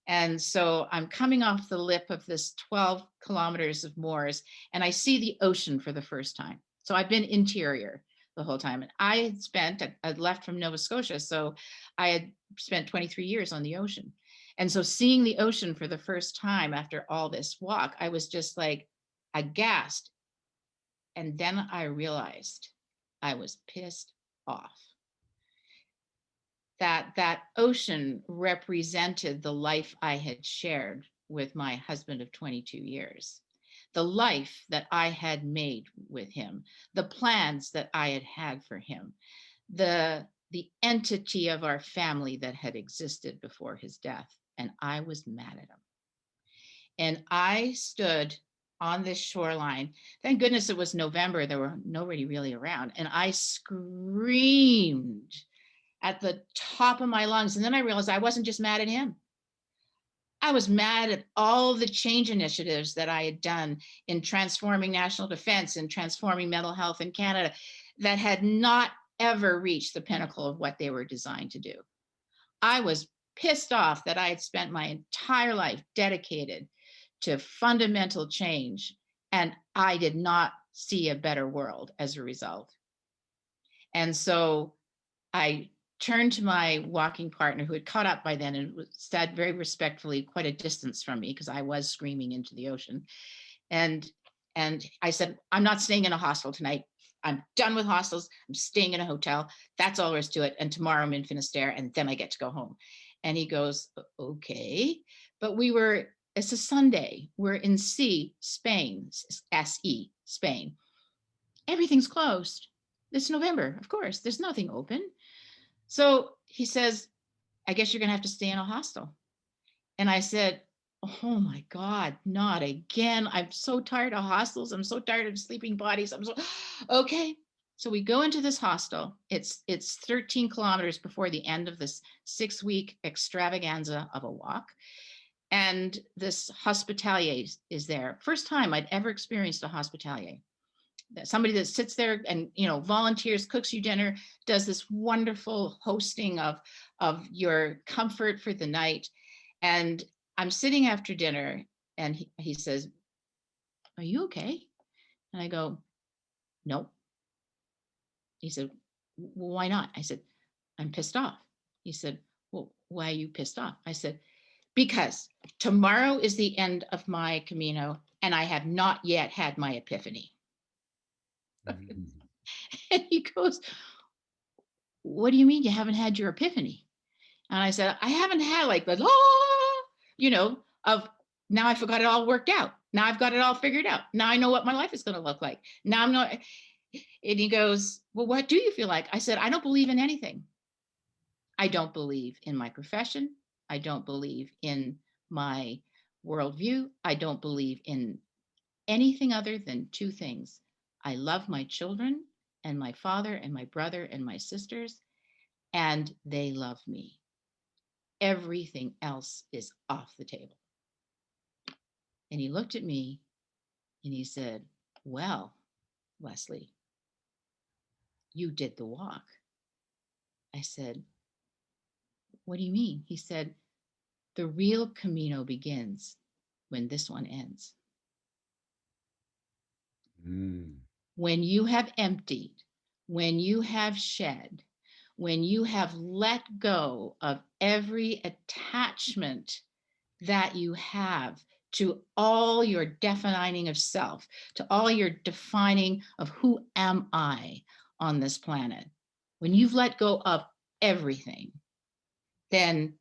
And so I'm coming off the lip of this 12 kilometers of moors, and I see the ocean for the first time. So I've been interior the whole time. And I'd left from Nova Scotia, so I had spent 23 years on the ocean. And so seeing the ocean for the first time after all this walk, I was just like aghast. And then I realized I was pissed off. That ocean represented the life I had shared with my husband of 22 years, the life that I had made with him, the plans that I had had for him, the entity of our family that had existed before his death. And I was mad at him. And I stood on this shoreline. Thank goodness it was November. There were nobody really around. And I screamed at the top of my lungs. And then I realized I wasn't just mad at him. I was mad at all the change initiatives that I had done in transforming national defense and transforming mental health in Canada that had not ever reached the pinnacle of what they were designed to do. I was pissed off that I had spent my entire life dedicated to fundamental change, and I did not see a better world as a result. And so I turned to my walking partner, who had caught up by then and said very respectfully, quite a distance from me, because I was screaming into the ocean. And I said, I'm not staying in a hostel tonight. I'm done with hostels. I'm staying in a hotel. That's all there is to it. And tomorrow I'm in Finisterre, and then I get to go home. And he goes, okay. But it's a Sunday. We're in Spain, S-E, Spain. Everything's closed. It's November, of course. There's nothing open. So he says, I guess you're going to have to stay in a hostel. And I said, oh my God, not again. I'm so tired of hostels. I'm so tired of sleeping bodies. Okay. So we go into this hostel. It's 13 kilometers before the end of this 6-week extravaganza of a walk. And this hospitalier is there. First time I'd ever experienced a hospitalier. Somebody that sits there and, volunteers, cooks you dinner, does this wonderful hosting of your comfort for the night. And I'm sitting after dinner, and he says, are you okay? And I go, no. He said, well, why not? I said, I'm pissed off. He said, well, why are you pissed off? I said, because tomorrow is the end of my Camino, and I have not yet had my epiphany. Mm-hmm. And he goes, what do you mean you haven't had your epiphany? And I said, I haven't had like the, of now I forgot it all worked out. Now I've got it all figured out. Now I know what my life is going to look like. Now I'm not. And he goes, well, what do you feel like? I said, I don't believe in anything. I don't believe in my profession. I don't believe in my worldview. I don't believe in anything other than two things. I love my children and my father and my brother and my sisters, and they love me. Everything else is off the table. And he looked at me and he said, well, Lesley, you did the walk. I said, what do you mean? He said, the real Camino begins when this one ends. When you have emptied, when you have shed, when you have let go of every attachment that you have to all your defining of self, to all your defining of who am I on this planet, when you've let go of everything, then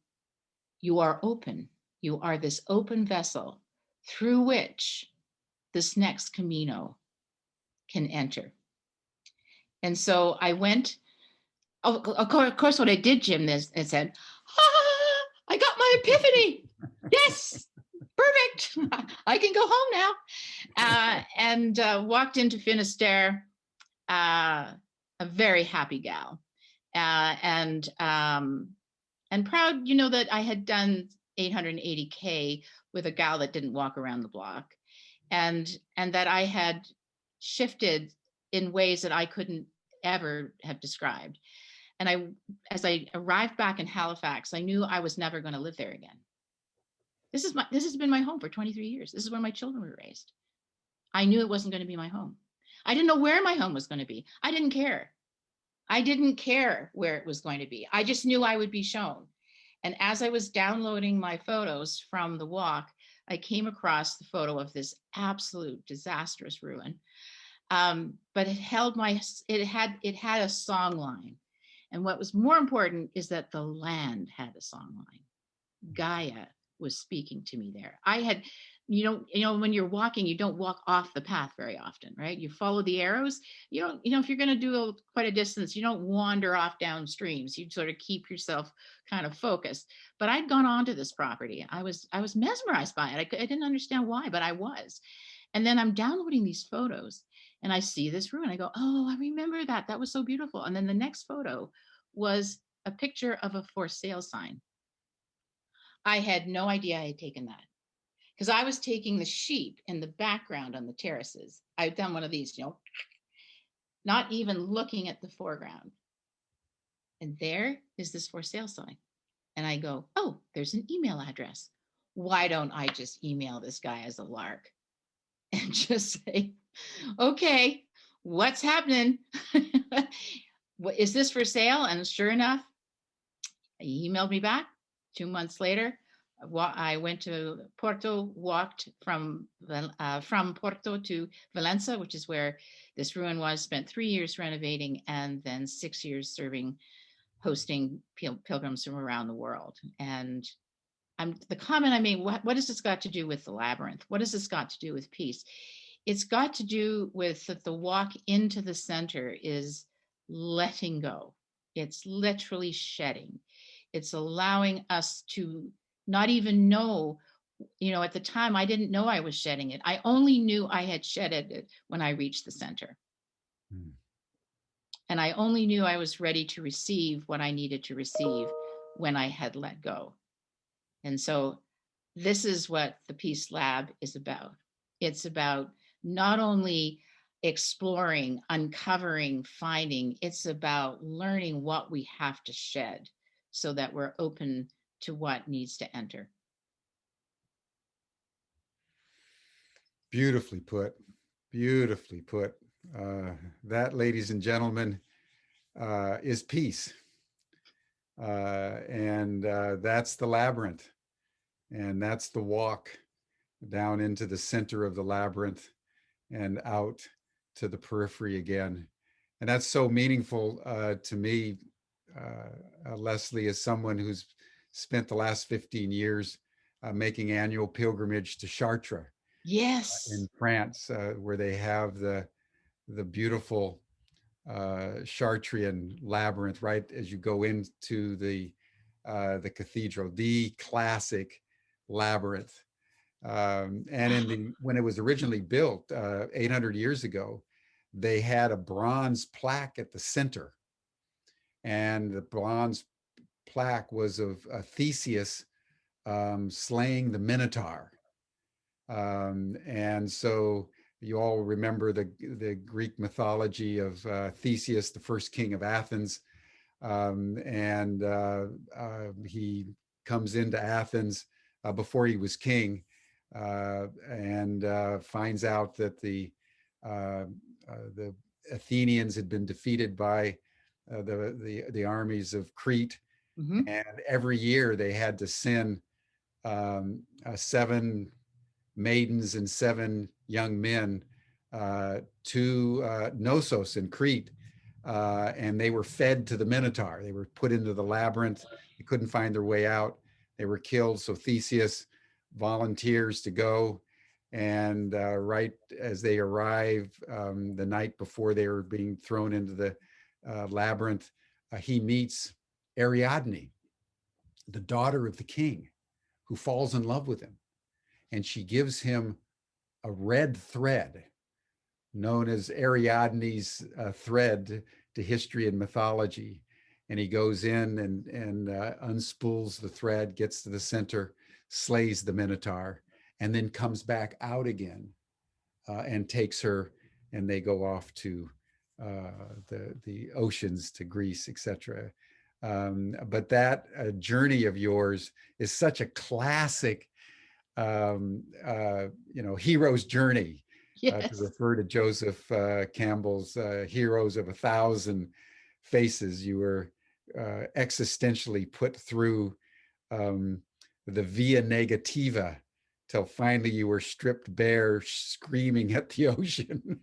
you are open. You are this open vessel through which this next Camino can enter. And so I went, of course, what I did, Jim, is I said, I got my epiphany. Yes, perfect. I can go home now. And walked into Finisterre, a very happy gal. And proud, that I had done 880K with a gal that didn't walk around the block. And that I had shifted in ways that I couldn't ever have described. And as I arrived back in Halifax, I knew I was never going to live there again. This has been my home for 23 years. This is where my children were raised. I knew it wasn't going to be my home. I didn't know where my home was going to be. I didn't care. I didn't care where it was going to be. I just knew I would be shown. And as I was downloading my photos from the walk, I came across the photo of this absolute disastrous ruin. But it had a song line. And what was more important is that the land had a song line. Gaia was speaking to me there. I had, when you're walking, you don't walk off the path very often, right? You follow the arrows. If you're going to do quite a distance, you don't wander off down streams. You sort of keep yourself kind of focused. But I'd gone onto this property. I was mesmerized by it. I didn't understand why, but I was. And then I'm downloading these photos and I see this ruin. I go, oh, I remember that. That was so beautiful. And then the next photo was a picture of a for sale sign. I had no idea I had taken that because I was taking the sheep in the background on the terraces. I've done one of these, not even looking at the foreground. And there is this for sale sign. And I go, oh, there's an email address. Why don't I just email this guy as a lark and just say, okay, what's happening? Is this for sale? And sure enough, he emailed me back. 2 months later, I went to Porto, walked from Porto to Valença, which is where this ruin was, spent 3 years renovating, and then 6 years hosting pilgrims from around the world. And the comment I made, what has this got to do with the labyrinth? What has this got to do with peace? It's got to do with that the walk into the center is letting go. It's literally shedding. It's allowing us to not even know, at the time, I didn't know I was shedding it. I only knew I had shedded it when I reached the center. And I only knew I was ready to receive what I needed to receive when I had let go. And so this is what the Peace Lab is about. It's about not only exploring, uncovering, finding, it's about learning what we have to shed so that we're open to what needs to enter. Beautifully put. Beautifully put. That, ladies and gentlemen, is peace. And that's the labyrinth. And that's the walk down into the center of the labyrinth and out to the periphery again. And that's so meaningful to me, Lesley, as someone who's spent the last 15 years making annual pilgrimage to Chartres. Yes. In France, where they have the beautiful Chartrian labyrinth right as you go into the cathedral, the classic labyrinth. And when it was originally built 800 years ago, they had a bronze plaque at the center. And the bronze plaque was of Theseus slaying the Minotaur. And so you all remember the Greek mythology of Theseus, the first king of Athens. And he comes into Athens before he was king and finds out that the Athenians had been defeated by the armies of Crete. Mm-hmm. And every year they had to send 7 maidens and 7 young men to Knossos in Crete, and they were fed to the Minotaur. They were put into the labyrinth. They couldn't find their way out. They were killed. So Theseus volunteers to go, and right as they arrive, the night before they were being thrown into the labyrinth, he meets Ariadne, the daughter of the king, who falls in love with him. And she gives him a red thread known as Ariadne's thread to history and mythology. And he goes in and unspools the thread, gets to the center, slays the Minotaur, and then comes back out again and takes her, and they go off to the oceans to Greece, etc. But that journey of yours is such a classic, hero's journey. To Yes. refer to Joseph Campbell's Heroes of a Thousand Faces, you were existentially put through the via negativa till finally you were stripped bare, screaming at the ocean.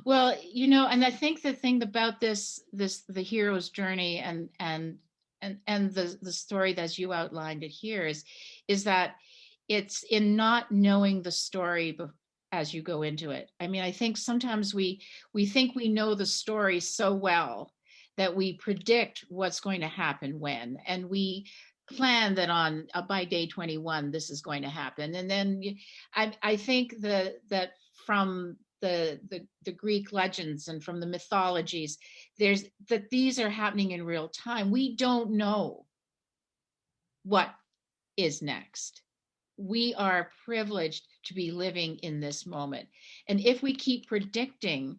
Well, and I think the thing about the hero's journey and the story that you outlined it here is that it's in not knowing the story as you go into it. I mean, I think sometimes we think we know the story so well that we predict what's going to happen when, and we plan that on by day 21 this is going to happen. And then I think that from the Greek legends and from the mythologies, there's that these are happening in real time. We don't know what is next. We are privileged to be living in this moment. And if we keep predicting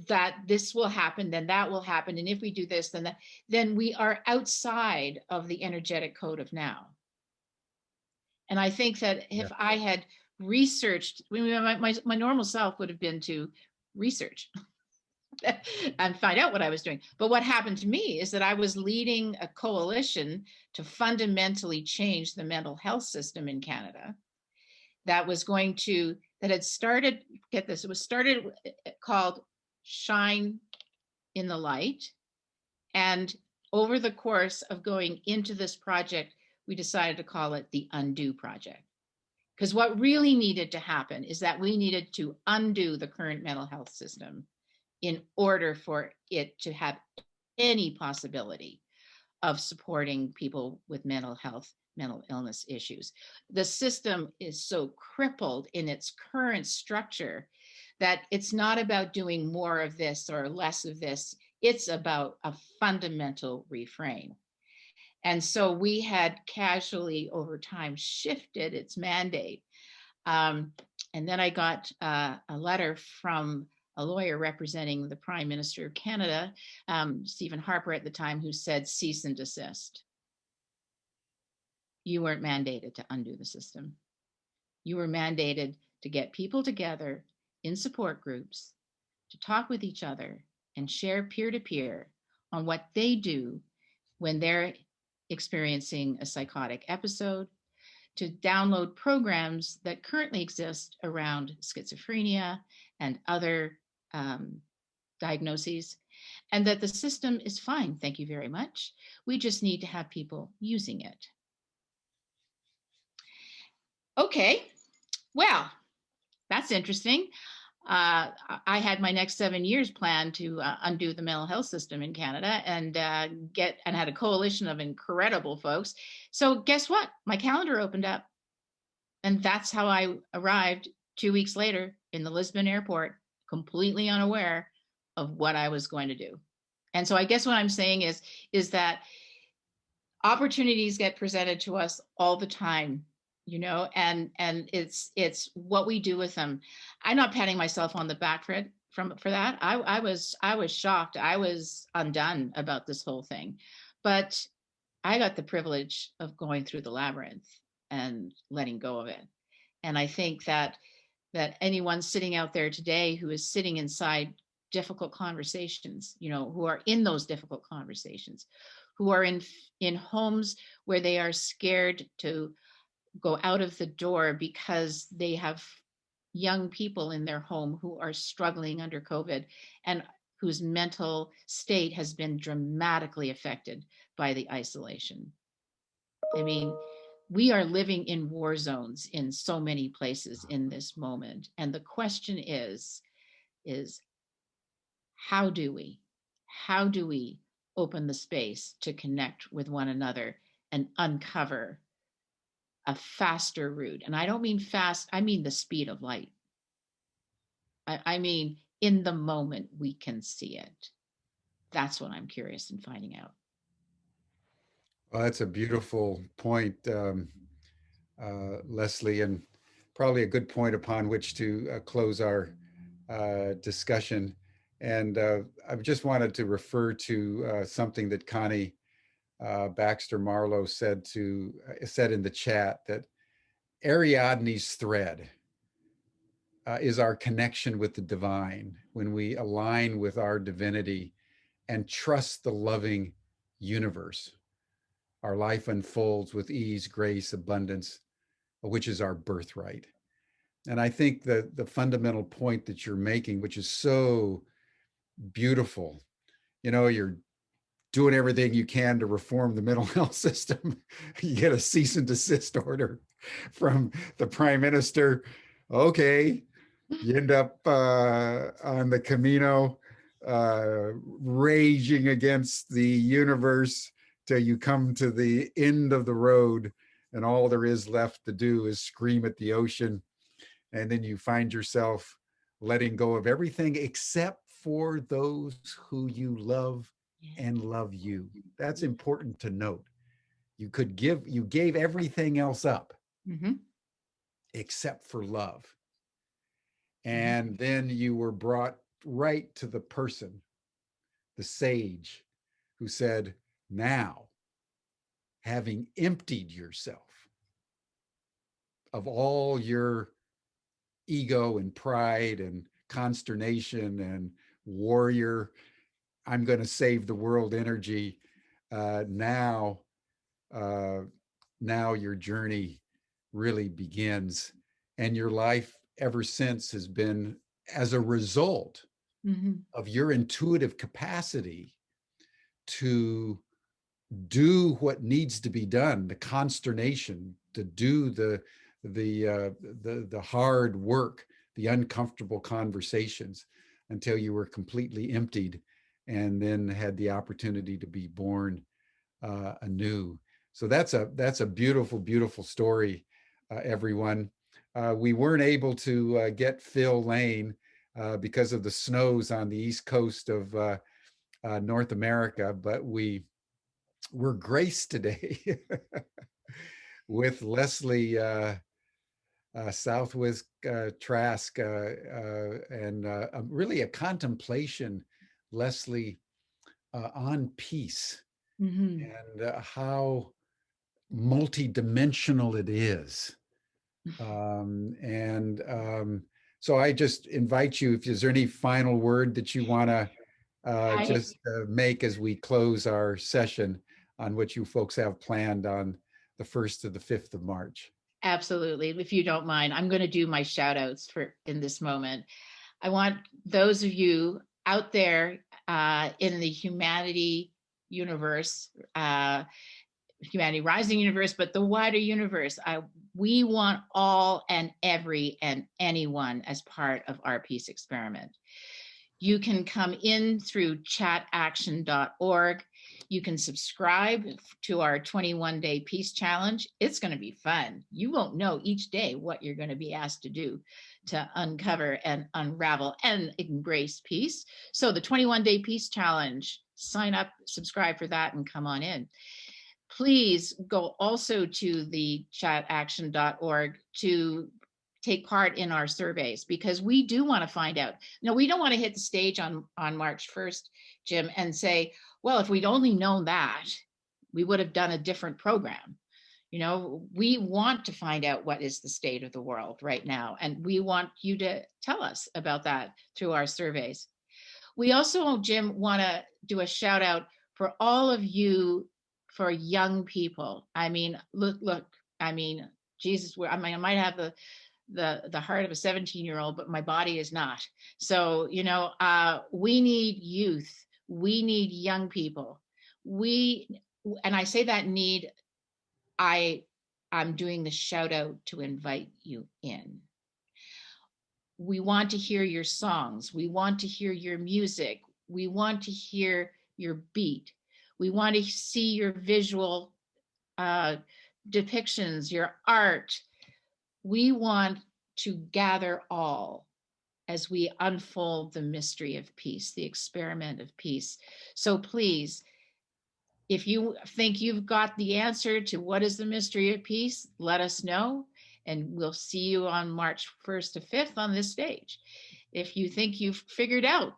that this will happen, then that will happen, and if we do this, then that, then we are outside of the energetic code of now. And I think that if I had researched, my normal self would have been to research and find out what I was doing. But what happened to me is that I was leading a coalition to fundamentally change the mental health system in Canada that had started, get this, it was started called Shine in the Light. And over the course of going into this project, we decided to call it the Undo Project. Because what really needed to happen is that we needed to undo the current mental health system in order for it to have any possibility of supporting people with mental health, mental illness issues. The system is so crippled in its current structure that it's not about doing more of this or less of this. It's about a fundamental reframe. And so we had casually over time shifted its mandate. And then I got a letter from a lawyer representing the Prime Minister of Canada, Stephen Harper at the time, who said, cease and desist. You weren't mandated to undo the system. You were mandated to get people together in support groups to talk with each other and share peer-to-peer on what they do when they're experiencing a psychotic episode, to download programs that currently exist around schizophrenia and other diagnoses, and that the system is fine, thank you very much. We just need to have people using it. Okay, well, that's interesting. I had my next 7 years planned to undo the mental health system in Canada and had a coalition of incredible folks. So guess what? My calendar opened up, and that's how I arrived 2 weeks later in the Lisbon airport, completely unaware of what I was going to do. And so I guess what I'm saying is that opportunities get presented to us all the time, and it's what we do with them. I'm not patting myself on the back for that. I was shocked. I was undone about this whole thing, but I got the privilege of going through the labyrinth and letting go of it. And I think that anyone sitting out there today who is sitting inside difficult conversations, who are in those difficult conversations, who are in homes where they are scared to go out of the door because they have young people in their home who are struggling under COVID and whose mental state has been dramatically affected by the isolation. I mean, we are living in war zones in so many places in this moment. And the question is how do we open the space to connect with one another and uncover a faster route? And I don't mean fast, I mean the speed of light. I mean, in the moment we can see it. That's what I'm curious in finding out. Well, that's a beautiful point, Lesley, and probably a good point upon which to close our discussion. And I just wanted to refer to something that Connie Baxter Marlowe said in the chat, that Ariadne's thread is our connection with the divine. When we align with our divinity and trust the loving universe, our life unfolds with ease, grace, abundance, which is our birthright. And I think that the fundamental point that you're making, which is so beautiful, you're doing everything you can to reform the mental health system. You get a cease and desist order from the prime minister. Okay, you end up on the Camino, raging against the universe till you come to the end of the road, and all there is left to do is scream at the ocean. And then you find yourself letting go of everything except for those who you love and love you. That's important to note. You gave everything else up except for love. And then you were brought right to the person, the sage, who said, now, having emptied yourself of all your ego and pride and consternation and warrior, I'm going to save the world energy. Now your journey really begins. And your life ever since has been as a result of your intuitive capacity to do what needs to be done, the consternation, to do the hard work, the uncomfortable conversations, until you were completely emptied, and then had the opportunity to be born anew. So that's a beautiful, beautiful story, everyone. We weren't able to get Phil Lane because of the snows on the east coast of North America, but we're graced today with Lesley Southwick Trask, and really a contemplation, Lesley, on peace and how multidimensional it is. So I just invite you, if there's any final word that you want to just make as we close our session on what you folks have planned on the 1st to the 5th of March. Absolutely. If you don't mind, I'm going to do my shout outs in this moment. I want those of you out there in the humanity universe, Humanity Rising universe, but the wider universe. We want all and every and anyone as part of our peace experiment. You can come in through chataction.org. You can subscribe to our 21-day peace challenge. It's going to be fun. You won't know each day what you're going to be asked to do to uncover and unravel and embrace peace. So the 21-day peace challenge, sign up, subscribe for that, and come on in. Please go also to the chataction.org to take part in our surveys, because we do want to find out. No, we don't want to hit the stage on March 1st, Jim, and say, well, if we'd only known that, we would have done a different program. We want to find out what is the state of the world right now, and we want you to tell us about that through our surveys. We also, Jim, want to do a shout out for all of you, for young people. I mean, look, I mean, Jesus, I might have the heart of a 17-year-old, but my body is not. So, we need youth. We need young people. And I say that need, I'm doing the shout out to invite you in. We want to hear your songs. We want to hear your music. We want to hear your beat. We want to see your visual depictions, your art. We want to gather all as we unfold the mystery of peace, the experiment of peace. So please, if you think you've got the answer to what is the mystery of peace, let us know, and we'll see you on March 1st to 5th on this stage. If you think you've figured out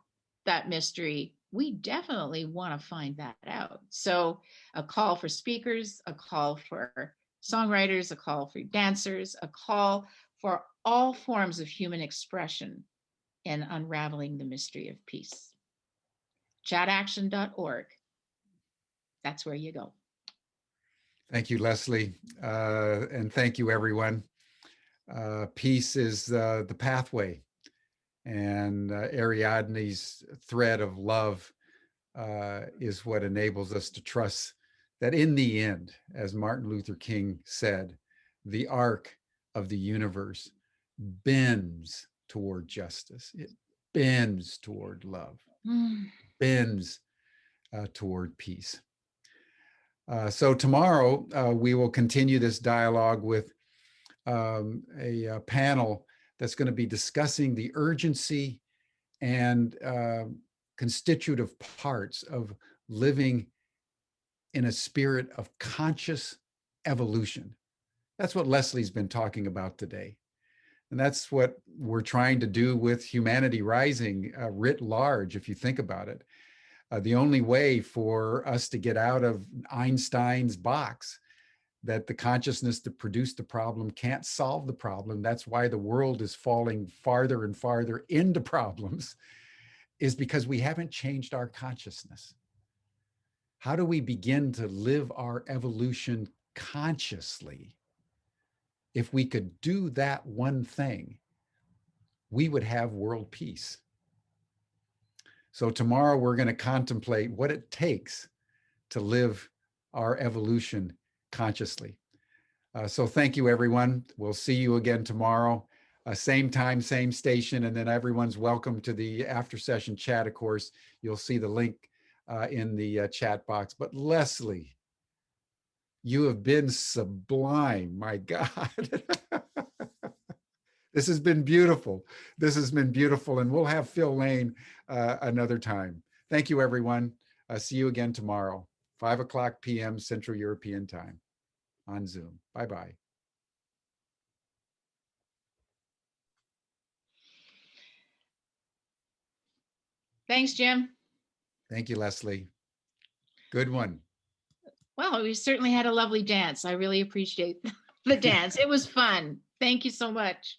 that mystery, we definitely want to find that out. So a call for speakers, a call for songwriters, a call for dancers, a call for all forms of human expression in unraveling the mystery of peace. Chataction.org. That's where you go. Thank you, Lesley. And thank you, everyone. Peace is the pathway. And Ariadne's thread of love is what enables us to trust that in the end, as Martin Luther King said, the arc of the universe bends toward justice. It bends toward love, bends toward peace. So tomorrow, we will continue this dialogue with a panel that's going to be discussing the urgency and constitutive parts of living in a spirit of conscious evolution. That's what Lesley's been talking about today. And that's what we're trying to do with Humanity Rising writ large, if you think about it. The only way for us to get out of Einstein's box, that the consciousness that produced the problem can't solve the problem, that's why the world is falling farther and farther into problems, is because we haven't changed our consciousness. How do we begin to live our evolution consciously? If we could do that one thing, we would have world peace. So tomorrow we're going to contemplate what it takes to live our evolution consciously. So thank you, everyone. We'll see you again tomorrow. Same time, same station, and then everyone's welcome to the after session chat, of course. You'll see the link in the chat box. But Lesley, you have been sublime, my God. This has been beautiful. This has been beautiful, and we'll have Phil Lane another time. Thank you, everyone. See you again tomorrow, 5:00 p.m. Central European Time on Zoom. Bye-bye. Thanks, Jim. Thank you, Lesley. Good one. Well, we certainly had a lovely dance. I really appreciate the dance. It was fun. Thank you so much.